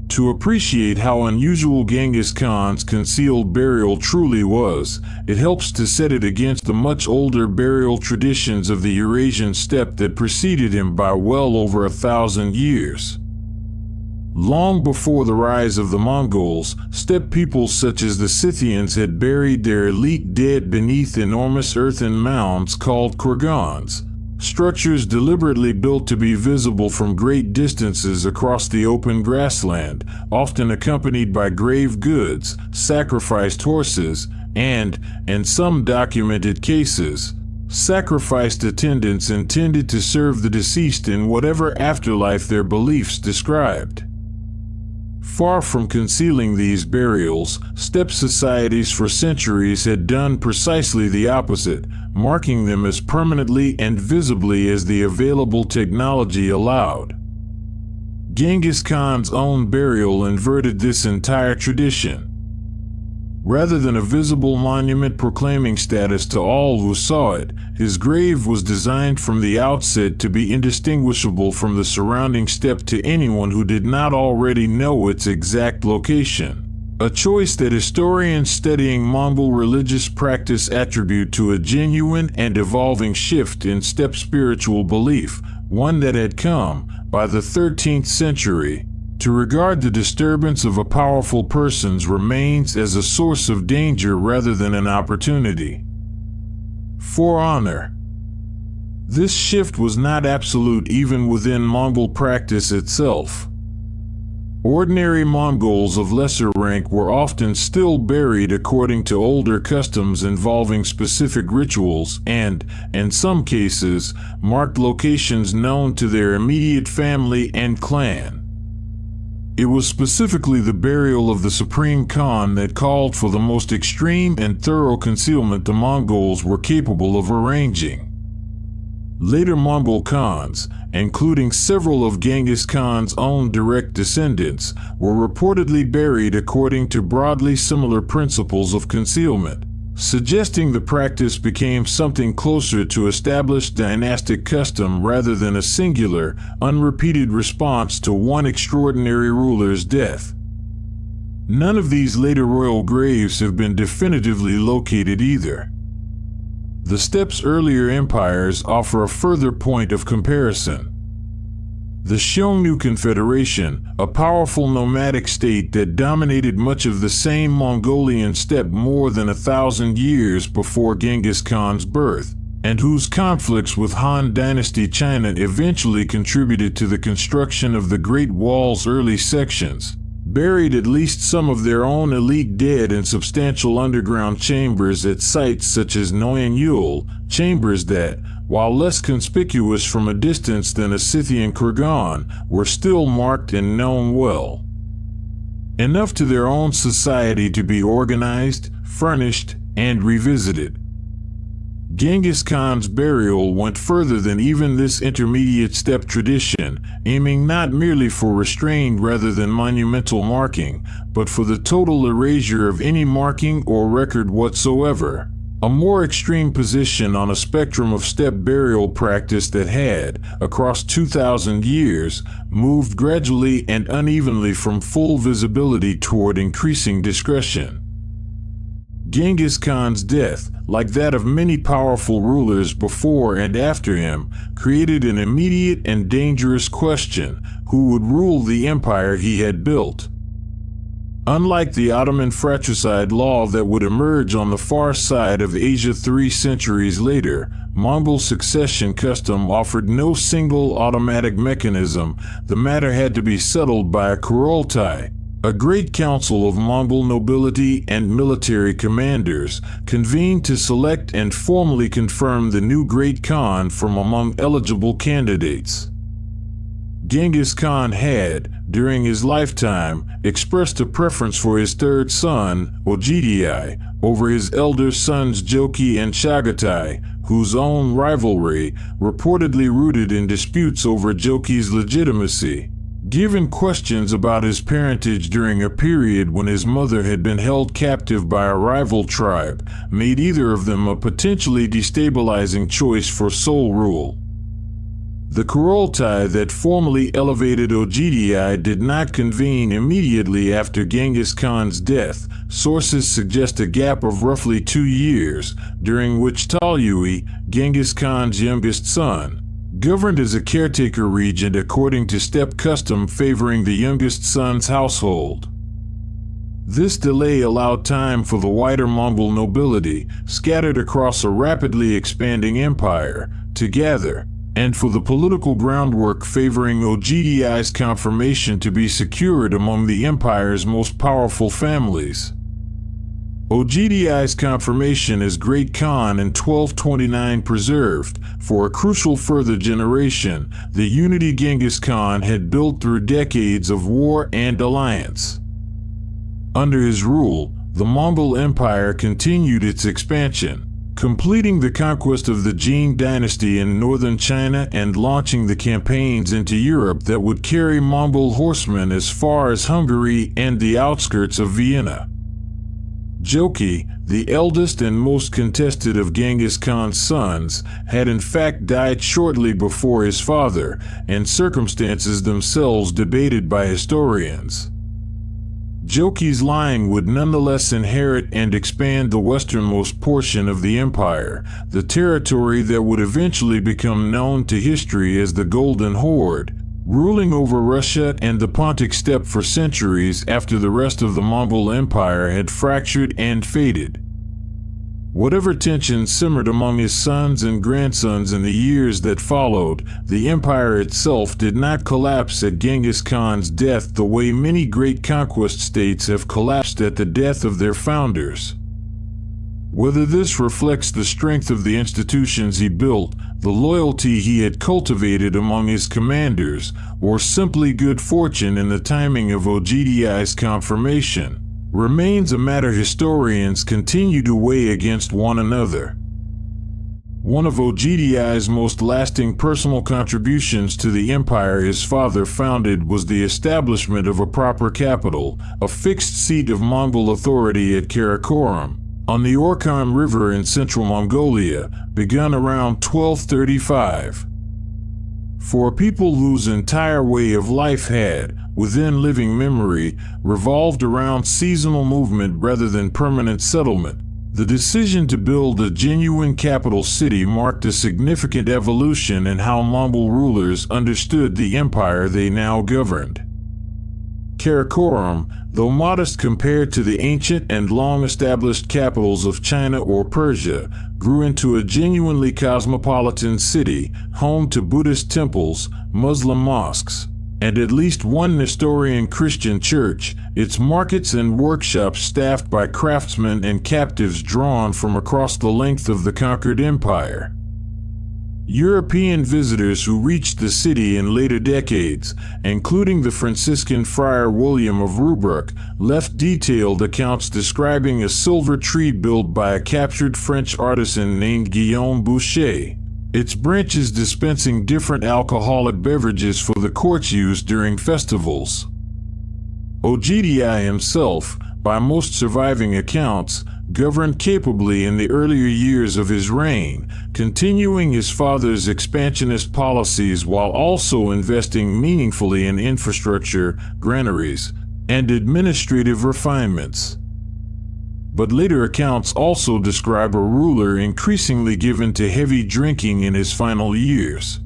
To appreciate how unusual Genghis Khan's concealed burial truly was, it helps to set it against the much older burial traditions of the Eurasian steppe that preceded him by well over 1,000 years. Long before the rise of the Mongols, steppe peoples such as the Scythians had buried their elite dead beneath enormous earthen mounds called kurgans, structures deliberately built to be visible from great distances across the open grassland, often accompanied by grave goods, sacrificed horses, and, in some documented cases, sacrificed attendants intended to serve the deceased in whatever afterlife their beliefs described. Far from concealing these burials, steppe societies for centuries had done precisely the opposite, marking them as permanently and visibly as the available technology allowed. Genghis Khan's own burial inverted this entire tradition. Rather than a visible monument proclaiming status to all who saw it, his grave was designed from the outset to be indistinguishable from the surrounding steppe to anyone who did not already know its exact location. A choice that historians studying Mongol religious practice attribute to a genuine and evolving shift in steppe spiritual belief, one that had come, by the 13th century, to regard the disturbance of a powerful person's remains as a source of danger rather than an opportunity for honor. This shift was not absolute even within Mongol practice itself. Ordinary Mongols of lesser rank were often still buried according to older customs involving specific rituals and, in some cases, marked locations known to their immediate family and clan. It was specifically the burial of the Supreme Khan that called for the most extreme and thorough concealment the Mongols were capable of arranging. Later Mongol Khans, including several of Genghis Khan's own direct descendants, were reportedly buried according to broadly similar principles of concealment, suggesting the practice became something closer to established dynastic custom rather than a singular, unrepeated response to one extraordinary ruler's death. None of these later royal graves have been definitively located either. The steppe's earlier empires offer a further point of comparison. The Xiongnu Confederation, a powerful nomadic state that dominated much of the same Mongolian steppe more than 1,000 years before Genghis Khan's birth, and whose conflicts with Han Dynasty China eventually contributed to the construction of the Great Wall's early sections, buried at least some of their own elite dead in substantial underground chambers at sites such as Noyen-Yul, chambers that, while less conspicuous from a distance than a Scythian kurgan, were still marked and known well. Enough to their own society to be organized, furnished, and revisited. Genghis Khan's burial went further than even this intermediate steppe tradition, aiming not merely for restrained rather than monumental marking, but for the total erasure of any marking or record whatsoever. A more extreme position on a spectrum of steppe burial practice that had, across 2,000 years, moved gradually and unevenly from full visibility toward increasing discretion. Genghis Khan's death, like that of many powerful rulers before and after him, created an immediate and dangerous question: who would rule the empire he had built? Unlike the Ottoman fratricide law that would emerge on the far side of Asia 3 centuries later, Mongol succession custom offered no single automatic mechanism. The matter had to be settled by a Kurultai, a great council of Mongol nobility and military commanders, convened to select and formally confirm the new Great Khan from among eligible candidates. Genghis Khan had, during his lifetime, expressed a preference for his third son, Ogedei, over his elder sons Jochi and Chagatai, whose own rivalry, reportedly rooted in disputes over Jochi's legitimacy. Given questions about his parentage during a period when his mother had been held captive by a rival tribe, made either of them a potentially destabilizing choice for sole rule. The Kurultai that formally elevated Ogedei did not convene immediately after Genghis Khan's death. Sources suggest a gap of roughly 2 years, during which Talyui, Genghis Khan's youngest son, governed as a caretaker regent according to steppe custom favoring the youngest son's household. This delay allowed time for the wider Mongol nobility, scattered across a rapidly expanding empire, to gather, and for the political groundwork favoring Ogdi's confirmation to be secured among the empire's most powerful families. Ogdi's confirmation as Great Khan in 1229 preserved, for a crucial further generation, the unity Genghis Khan had built through decades of war and alliance. Under his rule, the Mongol Empire continued its expansion, completing the conquest of the Jin dynasty in northern China and launching the campaigns into Europe that would carry Mongol horsemen as far as Hungary and the outskirts of Vienna. Chucai, the eldest and most contested of Genghis Khan's sons, had in fact died shortly before his father, and circumstances themselves debated by historians. Chucai's line would nonetheless inherit and expand the westernmost portion of the empire, the territory that would eventually become known to history as the Golden Horde, ruling over Russia and the Pontic steppe for centuries after the rest of the Mongol Empire had fractured and faded. Whatever tensions simmered among his sons and grandsons in the years that followed, the empire itself did not collapse at Genghis Khan's death the way many great conquest states have collapsed at the death of their founders. Whether this reflects the strength of the institutions he built, the loyalty he had cultivated among his commanders, or simply good fortune in the timing of Ogdi's confirmation, remains a matter historians continue to weigh against one another. One of Ogdi's most lasting personal contributions to the empire his father founded was the establishment of a proper capital, a fixed seat of Mongol authority at Karakorum, on the Orkhon River in central Mongolia, begun around 1235. For a people whose entire way of life had, within living memory, revolved around seasonal movement rather than permanent settlement, the decision to build a genuine capital city marked a significant evolution in how Mongol rulers understood the empire they now governed. Karakorum, though modest compared to the ancient and long-established capitals of China or Persia, grew into a genuinely cosmopolitan city, home to Buddhist temples, Muslim mosques, and at least one Nestorian Christian church, its markets and workshops staffed by craftsmen and captives drawn from across the length of the conquered empire. European visitors who reached the city in later decades, including the Franciscan friar William of Rubruck, left detailed accounts describing a silver tree built by a captured French artisan named Guillaume Boucher, its branches dispensing different alcoholic beverages for the court's use during festivals. Ogdi himself, by most surviving accounts, governed capably in the earlier years of his reign, continuing his father's expansionist policies while also investing meaningfully in infrastructure, granaries, and administrative refinements. But later accounts also describe a ruler increasingly given to heavy drinking in his final years.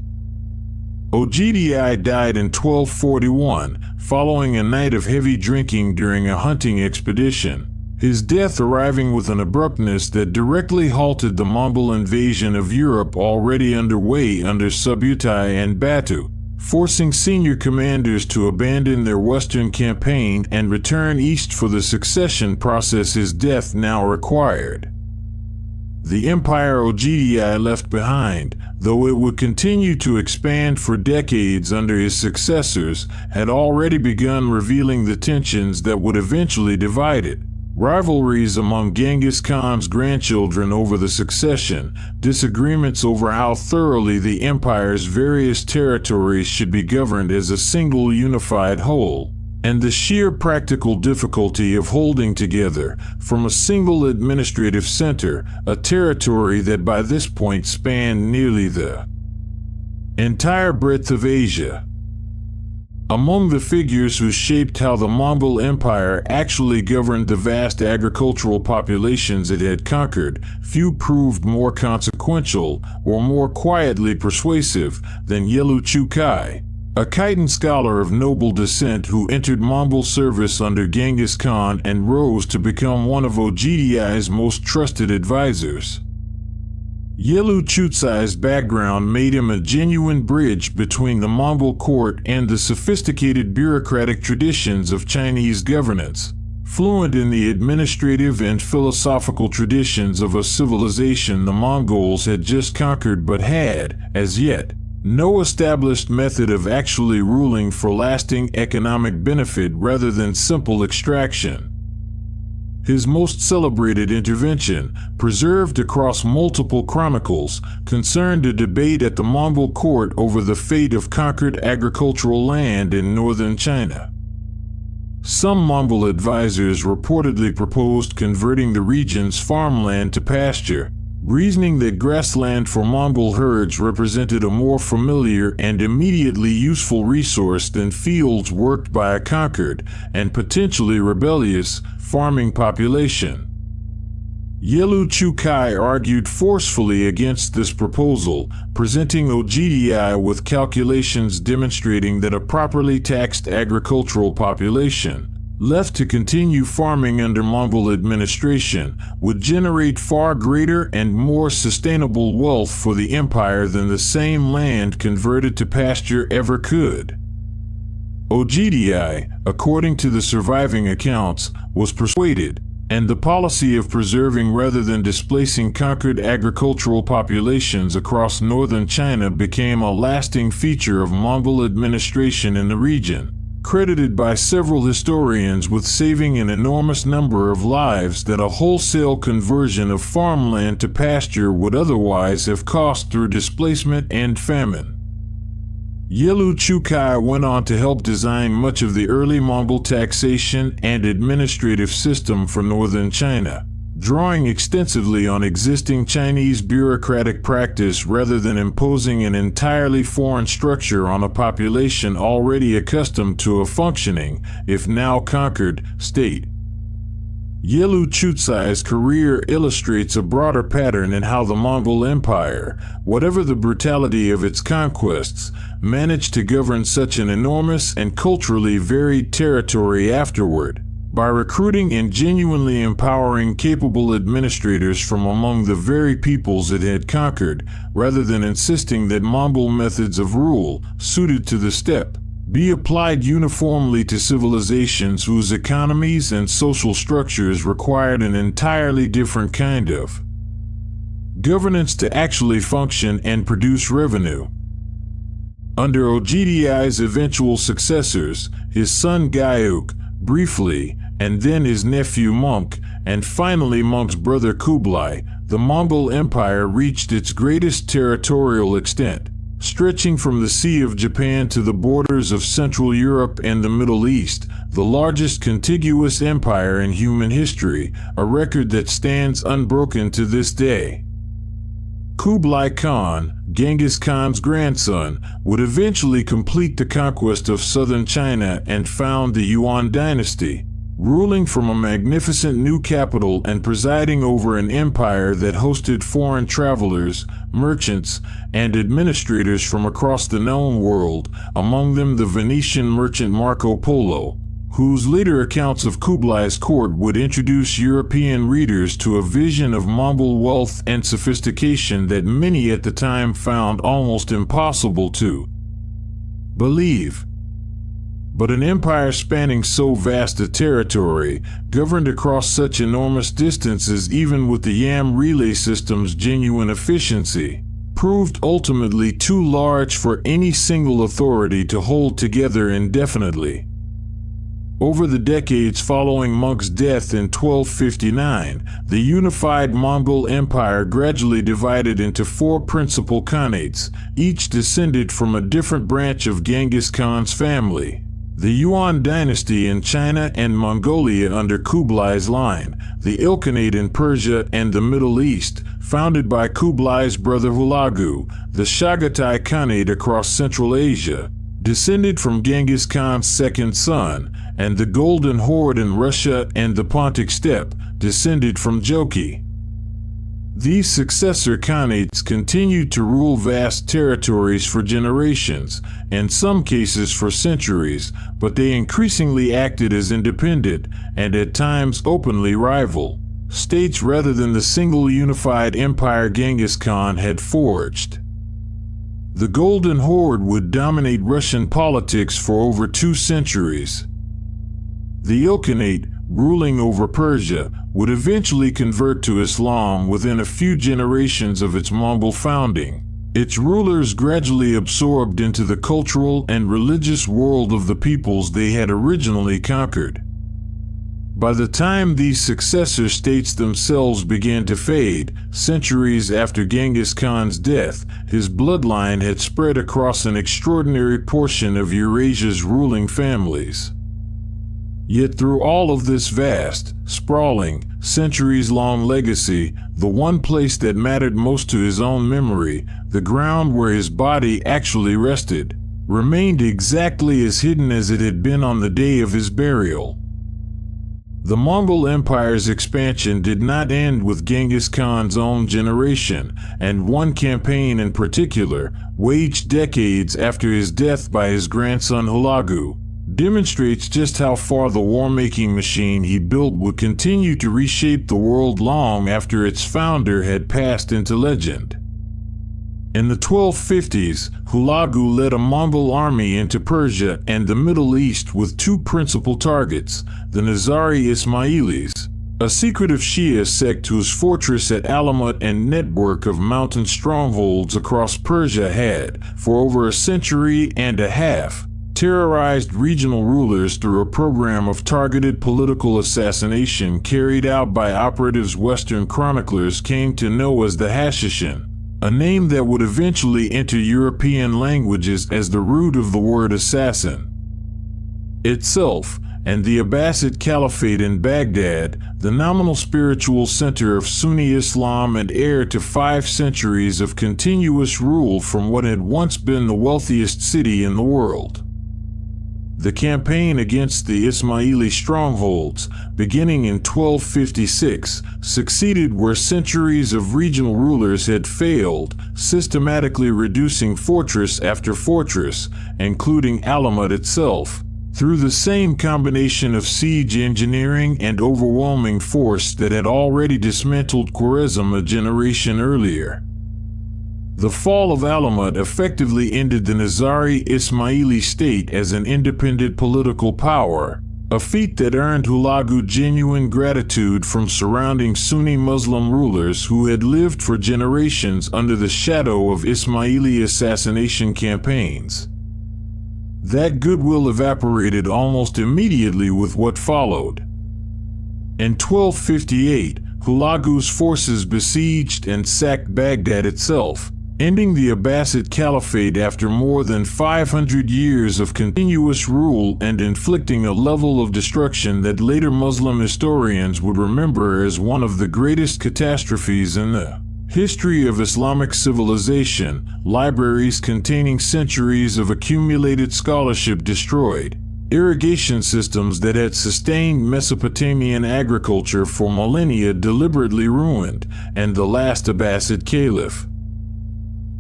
Ogdi died in 1241, following a night of heavy drinking during a hunting expedition, his death arriving with an abruptness that directly halted the Mongol invasion of Europe already underway under Subutai and Batu, forcing senior commanders to abandon their western campaign and return east for the succession process his death now required. The empire Ogdi left behind, though it would continue to expand for decades under his successors, had already begun revealing the tensions that would eventually divide it. Rivalries among Genghis Khan's grandchildren over the succession, disagreements over how thoroughly the empire's various territories should be governed as a single unified whole, and the sheer practical difficulty of holding together, from a single administrative center, a territory that by this point spanned nearly the entire breadth of Asia. Among the figures who shaped how the Mongol Empire actually governed the vast agricultural populations it had conquered, few proved more consequential or more quietly persuasive than Yelü Chucai, a Khitan scholar of noble descent who entered Mongol service under Genghis Khan and rose to become one of Ogdi's most trusted advisors. Yelü Chucai's background made him a genuine bridge between the Mongol court and the sophisticated bureaucratic traditions of Chinese governance, fluent in the administrative and philosophical traditions of a civilization the Mongols had just conquered but had, as yet, no established method of actually ruling for lasting economic benefit rather than simple extraction. His most celebrated intervention, preserved across multiple chronicles, concerned a debate at the Mongol court over the fate of conquered agricultural land in northern China. Some Mongol advisors reportedly proposed converting the region's farmland to pasture, reasoning that grassland for Mongol herds represented a more familiar and immediately useful resource than fields worked by a conquered, and potentially rebellious, farming population. Yelü Chucai argued forcefully against this proposal, presenting OGDI with calculations demonstrating that a properly taxed agricultural population, left to continue farming under Mongol administration, would generate far greater and more sustainable wealth for the empire than the same land converted to pasture ever could. OGDI, according to the surviving accounts, was persuaded, and the policy of preserving rather than displacing conquered agricultural populations across northern China became a lasting feature of Mongol administration in the region, credited by several historians with saving an enormous number of lives that a wholesale conversion of farmland to pasture would otherwise have cost through displacement and famine. Yelü Chucai went on to help design much of the early Mongol taxation and administrative system for northern China, drawing extensively on existing Chinese bureaucratic practice rather than imposing an entirely foreign structure on a population already accustomed to a functioning, if now conquered, state. Yelü Chucai's career illustrates a broader pattern in how the Mongol Empire, whatever the brutality of its conquests, managed to govern such an enormous and culturally varied territory afterward, by recruiting and genuinely empowering capable administrators from among the very peoples it had conquered, rather than insisting that Mongol methods of rule, suited to the steppe, be applied uniformly to civilizations whose economies and social structures required an entirely different kind of governance to actually function and produce revenue. Under OGDI's eventual successors, his son Gaiuk, briefly, and then his nephew Monk, and finally Monk's brother Kublai, the Mongol Empire reached its greatest territorial extent, stretching from the Sea of Japan to the borders of Central Europe and the Middle East, the largest contiguous empire in human history, a record that stands unbroken to this day. Kublai Khan, Genghis Khan's grandson, would eventually complete the conquest of southern China and found the Yuan dynasty, ruling from a magnificent new capital and presiding over an empire that hosted foreign travelers, merchants, and administrators from across the known world, among them the Venetian merchant Marco Polo, whose later accounts of Kublai's court would introduce European readers to a vision of Mongol wealth and sophistication that many at the time found almost impossible to believe. But an empire spanning so vast a territory, governed across such enormous distances even with the Yam relay system's genuine efficiency, proved ultimately too large for any single authority to hold together indefinitely. Over the decades following Monk's death in 1259, the unified Mongol Empire gradually divided into four principal khanates, each descended from a different branch of Genghis Khan's family. The Yuan dynasty in China and Mongolia under Kublai's line, the Ilkhanate in Persia and the Middle East, founded by Kublai's brother Hulagu, the Chagatai Khanate across Central Asia, descended from Genghis Khan's second son, and the Golden Horde in Russia and the Pontic Steppe, descended from Jochi. These successor khanates continued to rule vast territories for generations, in some cases for centuries, but they increasingly acted as independent, and at times openly rival, states rather than the single unified empire Genghis Khan had forged. The Golden Horde would dominate Russian politics for over 2 centuries. The Ilkhanate, ruling over Persia, would eventually convert to Islam within a few generations of its Mongol founding. Its rulers gradually absorbed into the cultural and religious world of the peoples they had originally conquered. By the time these successor states themselves began to fade, centuries after Genghis Khan's death, his bloodline had spread across an extraordinary portion of Eurasia's ruling families. Yet through all of this vast, sprawling, centuries-long legacy, the one place that mattered most to his own memory, the ground where his body actually rested, remained exactly as hidden as it had been on the day of his burial. The Mongol Empire's expansion did not end with Genghis Khan's own generation, and one campaign in particular, waged decades after his death by his grandson Hulagu, demonstrates just how far the war-making machine he built would continue to reshape the world long after its founder had passed into legend. In the 1250s, Hulagu led a Mongol army into Persia and the Middle East with 2 principal targets, the Nizari Ismailis, a secretive Shia sect whose fortress at Alamut and network of mountain strongholds across Persia had, for over a century and a half, terrorized regional rulers through a program of targeted political assassination carried out by operatives Western chroniclers came to know as the Hashishin, a name that would eventually enter European languages as the root of the word assassin. Itself, and the Abbasid Caliphate in Baghdad, the nominal spiritual center of Sunni Islam and heir to 5 centuries of continuous rule from what had once been the wealthiest city in the world. The campaign against the Ismaili strongholds, beginning in 1256, succeeded where centuries of regional rulers had failed, systematically reducing fortress after fortress, including Alamut itself, through the same combination of siege engineering and overwhelming force that had already dismantled Khwarezm a generation earlier. The fall of Alamut effectively ended the Nizari Ismaili state as an independent political power, a feat that earned Hulagu genuine gratitude from surrounding Sunni Muslim rulers who had lived for generations under the shadow of Ismaili assassination campaigns. That goodwill evaporated almost immediately with what followed. In 1258, Hulagu's forces besieged and sacked Baghdad itself, ending the Abbasid Caliphate after more than 500 years of continuous rule and inflicting a level of destruction that later Muslim historians would remember as one of the greatest catastrophes in the history of Islamic civilization. Libraries containing centuries of accumulated scholarship destroyed, irrigation systems that had sustained Mesopotamian agriculture for millennia deliberately ruined, and the last Abbasid caliph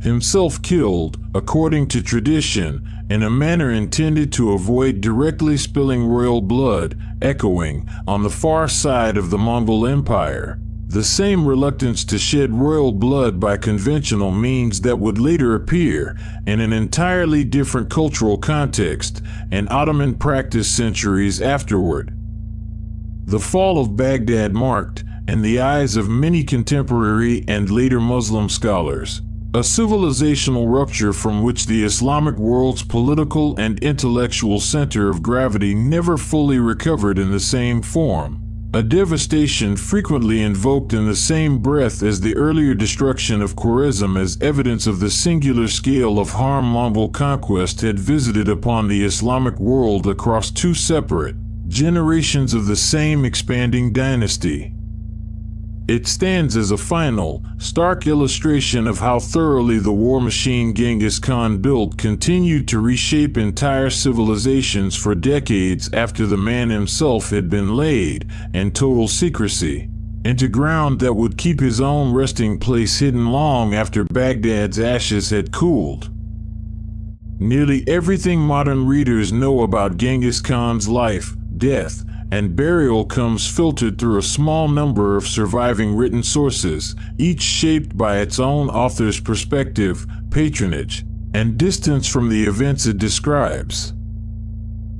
himself killed, according to tradition, in a manner intended to avoid directly spilling royal blood, echoing, on the far side of the Mongol Empire, the same reluctance to shed royal blood by conventional means that would later appear, in an entirely different cultural context, in Ottoman practice centuries afterward. The fall of Baghdad marked, in the eyes of many contemporary and later Muslim scholars, a civilizational rupture from which the Islamic world's political and intellectual center of gravity never fully recovered in the same form, a devastation frequently invoked in the same breath as the earlier destruction of Khwarezm as evidence of the singular scale of harm Mongol conquest had visited upon the Islamic world across 2 separate generations of the same expanding dynasty. It stands as a final, stark illustration of how thoroughly the war machine Genghis Khan built continued to reshape entire civilizations for decades after the man himself had been laid, in total secrecy, into ground that would keep his own resting place hidden long after Baghdad's ashes had cooled. Nearly everything modern readers know about Genghis Khan's life, death and burial comes filtered through a small number of surviving written sources, each shaped by its own author's perspective, patronage, and distance from the events it describes.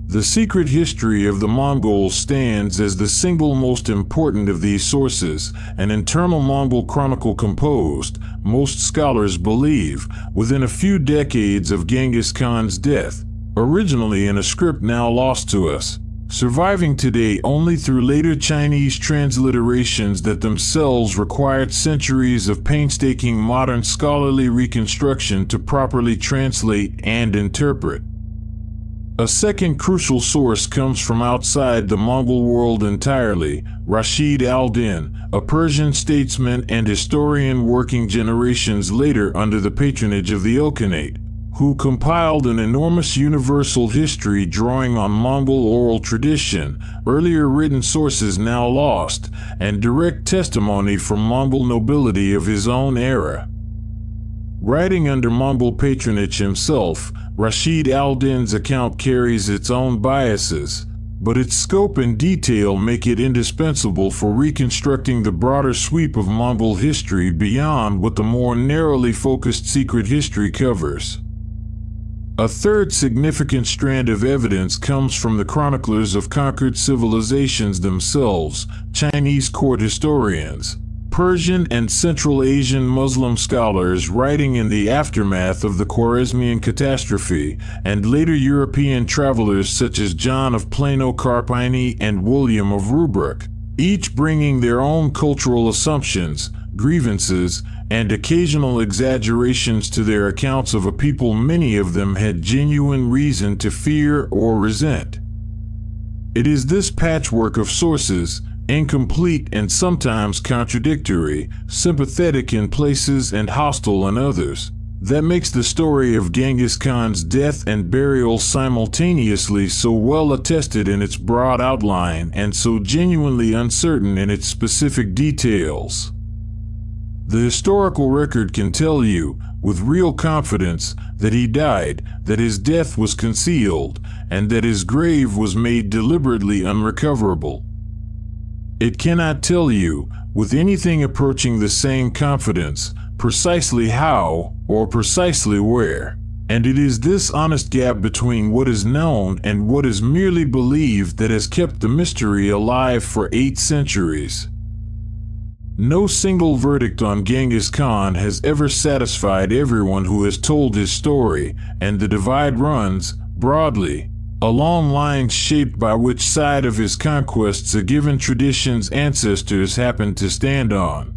The secret history of the Mongols stands as the single most important of these sources, an internal Mongol chronicle composed, most scholars believe, within a few decades of Genghis Khan's death, originally in a script now lost to us, surviving today only through later Chinese transliterations that themselves required centuries of painstaking modern scholarly reconstruction to properly translate and interpret. A second crucial source comes from outside the Mongol world entirely, Rashid al-Din, a Persian statesman and historian working generations later under the patronage of the Ilkhanate, who compiled an enormous universal history drawing on Mongol oral tradition, earlier written sources now lost, and direct testimony from Mongol nobility of his own era. Writing under Mongol patronage himself, Rashid al-Din's account carries its own biases, but its scope and detail make it indispensable for reconstructing the broader sweep of Mongol history beyond what the more narrowly focused secret history covers. A third significant strand of evidence comes from the chroniclers of conquered civilizations themselves, Chinese court historians, Persian and Central Asian Muslim scholars writing in the aftermath of the Khwarezmian catastrophe, and later European travelers such as John of Plano Carpini and William of Rubruck, each bringing their own cultural assumptions, grievances, and occasional exaggerations to their accounts of a people many of them had genuine reason to fear or resent. It is this patchwork of sources, incomplete and sometimes contradictory, sympathetic in places and hostile in others, that makes the story of Genghis Khan's death and burial simultaneously so well attested in its broad outline and so genuinely uncertain in its specific details. The historical record can tell you, with real confidence, that he died, that his death was concealed, and that his grave was made deliberately unrecoverable. It cannot tell you, with anything approaching the same confidence, precisely how or precisely where. And it is this honest gap between what is known and what is merely believed that has kept the mystery alive for 8 centuries. No single verdict on Genghis Khan has ever satisfied everyone who has told his story, and the divide runs, broadly, along lines shaped by which side of his conquests a given tradition's ancestors happened to stand on.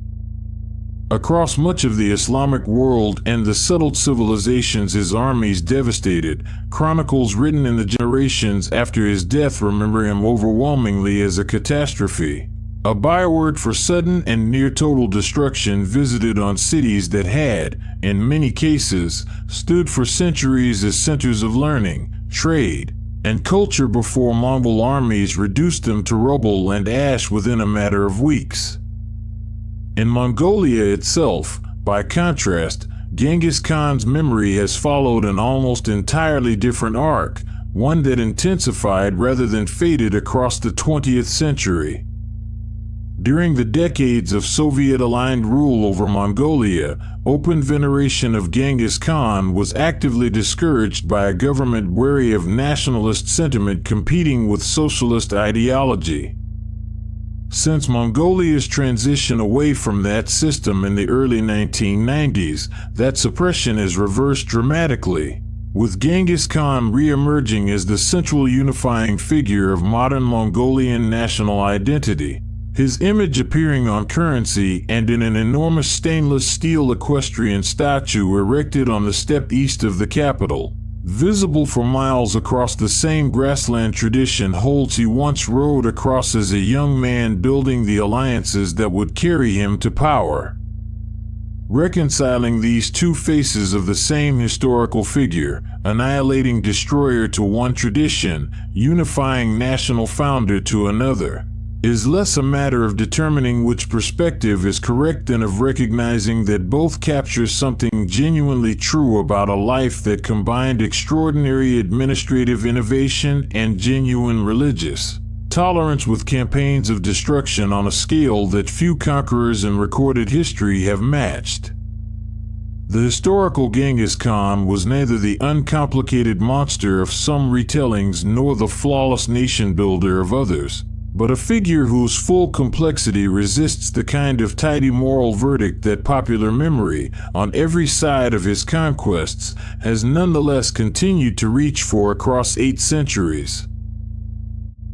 Across much of the Islamic world and the settled civilizations his armies devastated, chronicles written in the generations after his death remember him overwhelmingly as a catastrophe, a byword for sudden and near total destruction visited on cities that had, in many cases, stood for centuries as centers of learning, trade, and culture before Mongol armies reduced them to rubble and ash within a matter of weeks. In Mongolia itself, by contrast, Genghis Khan's memory has followed an almost entirely different arc, one that intensified rather than faded across the 20th century. During the decades of Soviet-aligned rule over Mongolia, open veneration of Genghis Khan was actively discouraged by a government wary of nationalist sentiment competing with socialist ideology. Since Mongolia's transition away from that system in the early 1990s, that suppression is reversed dramatically, with Genghis Khan re-emerging as the central unifying figure of modern Mongolian national identity. His image appearing on currency and in an enormous stainless steel equestrian statue erected on the steppe east of the capital, visible for miles across the same grassland tradition holds he once rode across as a young man building the alliances that would carry him to power. Reconciling these two faces of the same historical figure, annihilating destroyer to one tradition, unifying national founder to another, is less a matter of determining which perspective is correct than of recognizing that both capture something genuinely true about a life that combined extraordinary administrative innovation and genuine religious, tolerance with campaigns of destruction on a scale that few conquerors in recorded history have matched. The historical Genghis Khan was neither the uncomplicated monster of some retellings nor the flawless nation-builder of others, but a figure whose full complexity resists the kind of tidy moral verdict that popular memory, on every side of his conquests, has nonetheless continued to reach for across 8 centuries.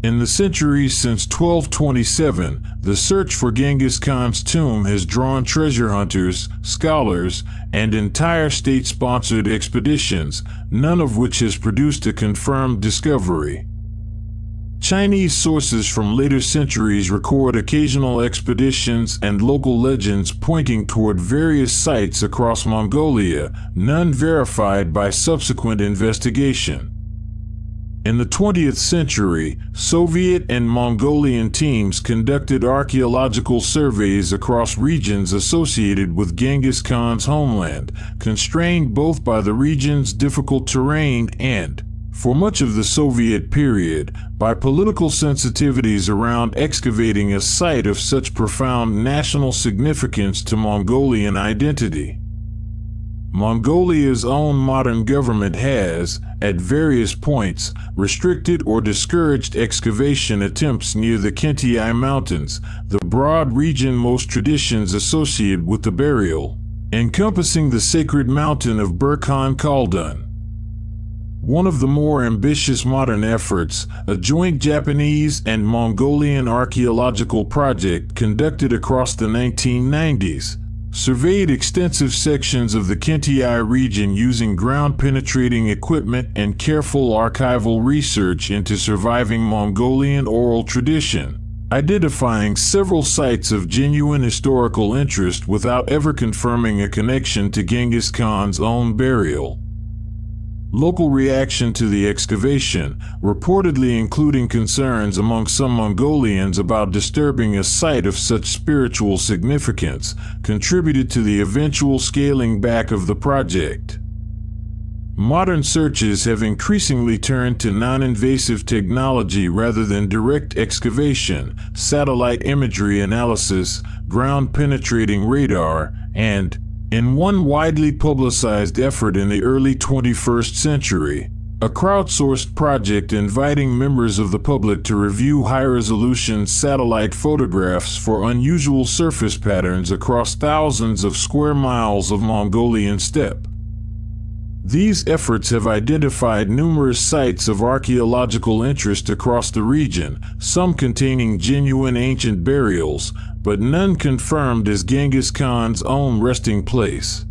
In the centuries since 1227, the search for Genghis Khan's tomb has drawn treasure hunters, scholars, and entire state-sponsored expeditions, none of which has produced a confirmed discovery. Chinese sources from later centuries record occasional expeditions and local legends pointing toward various sites across Mongolia, none verified by subsequent investigation. In the 20th century, Soviet and Mongolian teams conducted archaeological surveys across regions associated with Genghis Khan's homeland, constrained both by the region's difficult terrain and, for much of the Soviet period, by political sensitivities around excavating a site of such profound national significance to Mongolian identity. Mongolia's own modern government has, at various points, restricted or discouraged excavation attempts near the Kinship Mountains, the broad region most traditions associated with the burial, encompassing the sacred mountain of Burkhan Khaldun. One of the more ambitious modern efforts, a joint Japanese and Mongolian archaeological project conducted across the 1990s, surveyed extensive sections of the Kinship region using ground-penetrating equipment and careful archival research into surviving Mongolian oral tradition, identifying several sites of genuine historical interest without ever confirming a connection to Genghis Khan's own burial. Local reaction to the excavation, reportedly including concerns among some Mongolians about disturbing a site of such spiritual significance, contributed to the eventual scaling back of the project. Modern searches have increasingly turned to non-invasive technology rather than direct excavation, satellite imagery analysis, ground-penetrating radar, and, in one widely publicized effort in the early 21st century, a crowdsourced project inviting members of the public to review high-resolution satellite photographs for unusual surface patterns across thousands of square miles of Mongolian steppe. These efforts have identified numerous sites of archaeological interest across the region, some containing genuine ancient burials, but none confirmed as Genghis Khan's own resting place.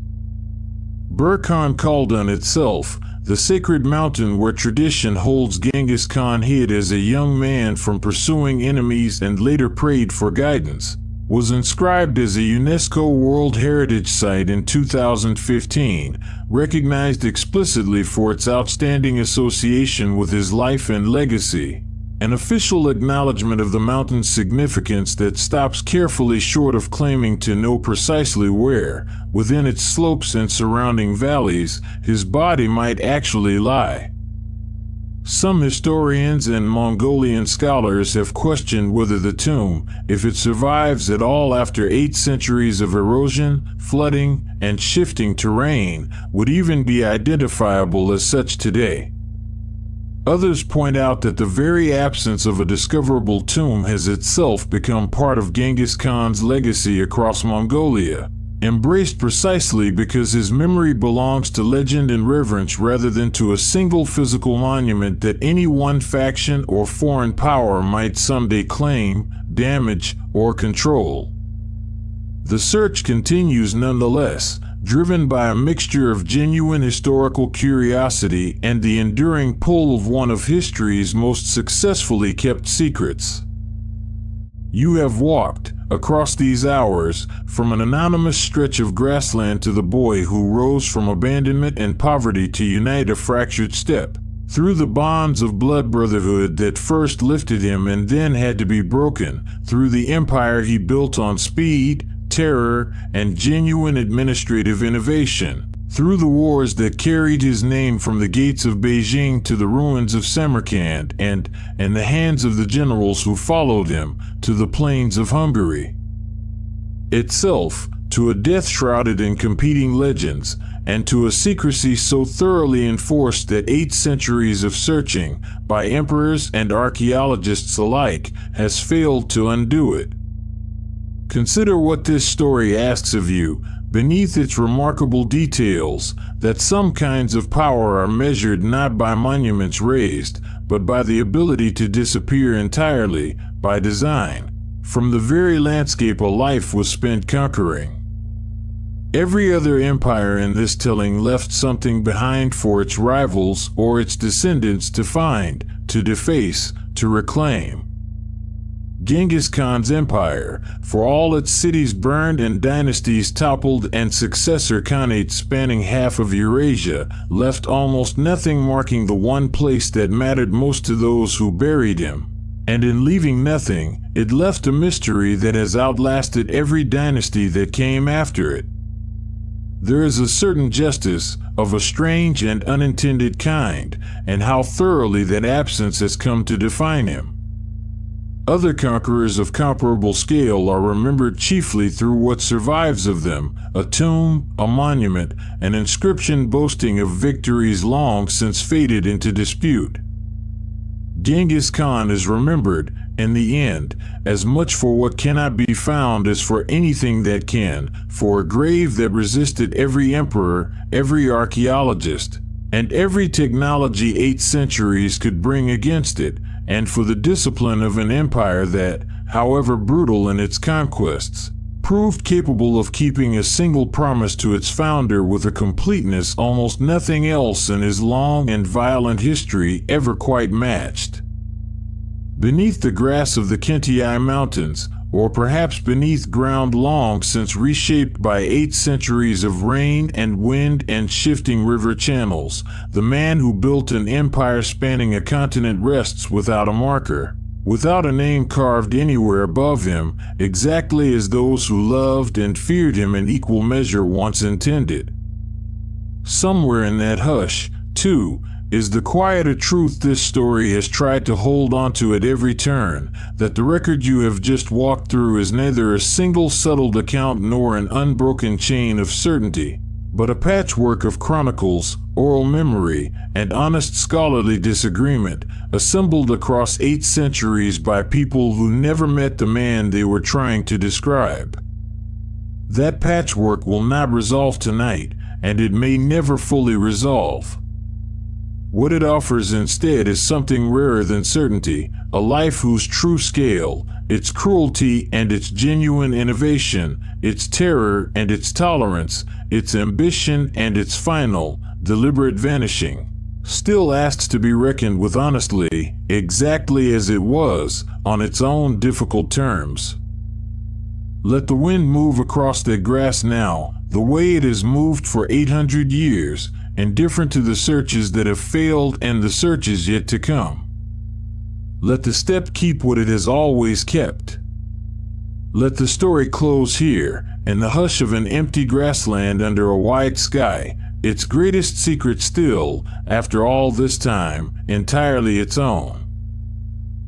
Burkhan Khaldun itself, the sacred mountain where tradition holds Genghis Khan hid as a young man from pursuing enemies and later prayed for guidance, was inscribed as a UNESCO World Heritage Site in 2015, recognized explicitly for its outstanding association with his life and legacy, an official acknowledgement of the mountain's significance that stops carefully short of claiming to know precisely where, within its slopes and surrounding valleys, his body might actually lie. Some historians and Mongolian scholars have questioned whether the tomb, if it survives at all after 8 centuries of erosion, flooding, and shifting terrain, would even be identifiable as such today. Others point out that the very absence of a discoverable tomb has itself become part of Genghis Khan's legacy across Mongolia, embraced precisely because his memory belongs to legend and reverence rather than to a single physical monument that any one faction or foreign power might someday claim, damage, or control. The search continues nonetheless, driven by a mixture of genuine historical curiosity and the enduring pull of one of history's most successfully kept secrets. You have walked, across these hours, from an anonymous stretch of grassland to the boy who rose from abandonment and poverty to unite a fractured steppe, through the bonds of blood brotherhood that first lifted him and then had to be broken, through the empire he built on speed, terror, and genuine administrative innovation, through the wars that carried his name from the gates of Beijing to the ruins of Samarkand and the hands of the generals who followed him to the plains of Hungary itself, to a death shrouded in competing legends, and to a secrecy so thoroughly enforced that 8 centuries of searching by emperors and archaeologists alike has failed to undo it. Consider what this story asks of you, beneath its remarkable details, that some kinds of power are measured not by monuments raised, but by the ability to disappear entirely, by design, from the very landscape a life was spent conquering. Every other empire in this telling left something behind for its rivals or its descendants to find, to deface, to reclaim. Genghis Khan's empire, for all its cities burned and dynasties toppled and successor khanates spanning half of Eurasia, left almost nothing marking the one place that mattered most to those who buried him. And in leaving nothing, it left a mystery that has outlasted every dynasty that came after it. There is a certain justice, of a strange and unintended kind, and how thoroughly that absence has come to define him. Other conquerors of comparable scale are remembered chiefly through what survives of them, a tomb, a monument, an inscription boasting of victories long since faded into dispute. Genghis Khan is remembered, in the end, as much for what cannot be found as for anything that can, for a grave that resisted every emperor, every archaeologist, and every technology 8 centuries could bring against it, and for the discipline of an empire that, however brutal in its conquests, proved capable of keeping a single promise to its founder with a completeness almost nothing else in his long and violent history ever quite matched. Beneath the grass of the Kinship Mountains, or perhaps beneath ground long since reshaped by 8 centuries of rain and wind and shifting river channels, the man who built an empire spanning a continent rests without a marker, without a name carved anywhere above him, exactly as those who loved and feared him in equal measure once intended. Somewhere in that hush, too, is the quieter truth this story has tried to hold onto at every turn, that the record you have just walked through is neither a single settled account nor an unbroken chain of certainty, but a patchwork of chronicles, oral memory, and honest scholarly disagreement, assembled across 8 centuries by people who never met the man they were trying to describe. That patchwork will not resolve tonight, and it may never fully resolve. What it offers instead is something rarer than certainty, a life whose true scale, its cruelty and its genuine innovation, its terror and its tolerance, its ambition and its final, deliberate vanishing, still asks to be reckoned with honestly, exactly as it was, on its own difficult terms. Let the wind move across that grass now, the way it has moved for 800 years, indifferent to the searches that have failed and the searches yet to come. Let the steppe keep what it has always kept. Let the story close here, in the hush of an empty grassland under a wide sky, its greatest secret still, after all this time, entirely its own.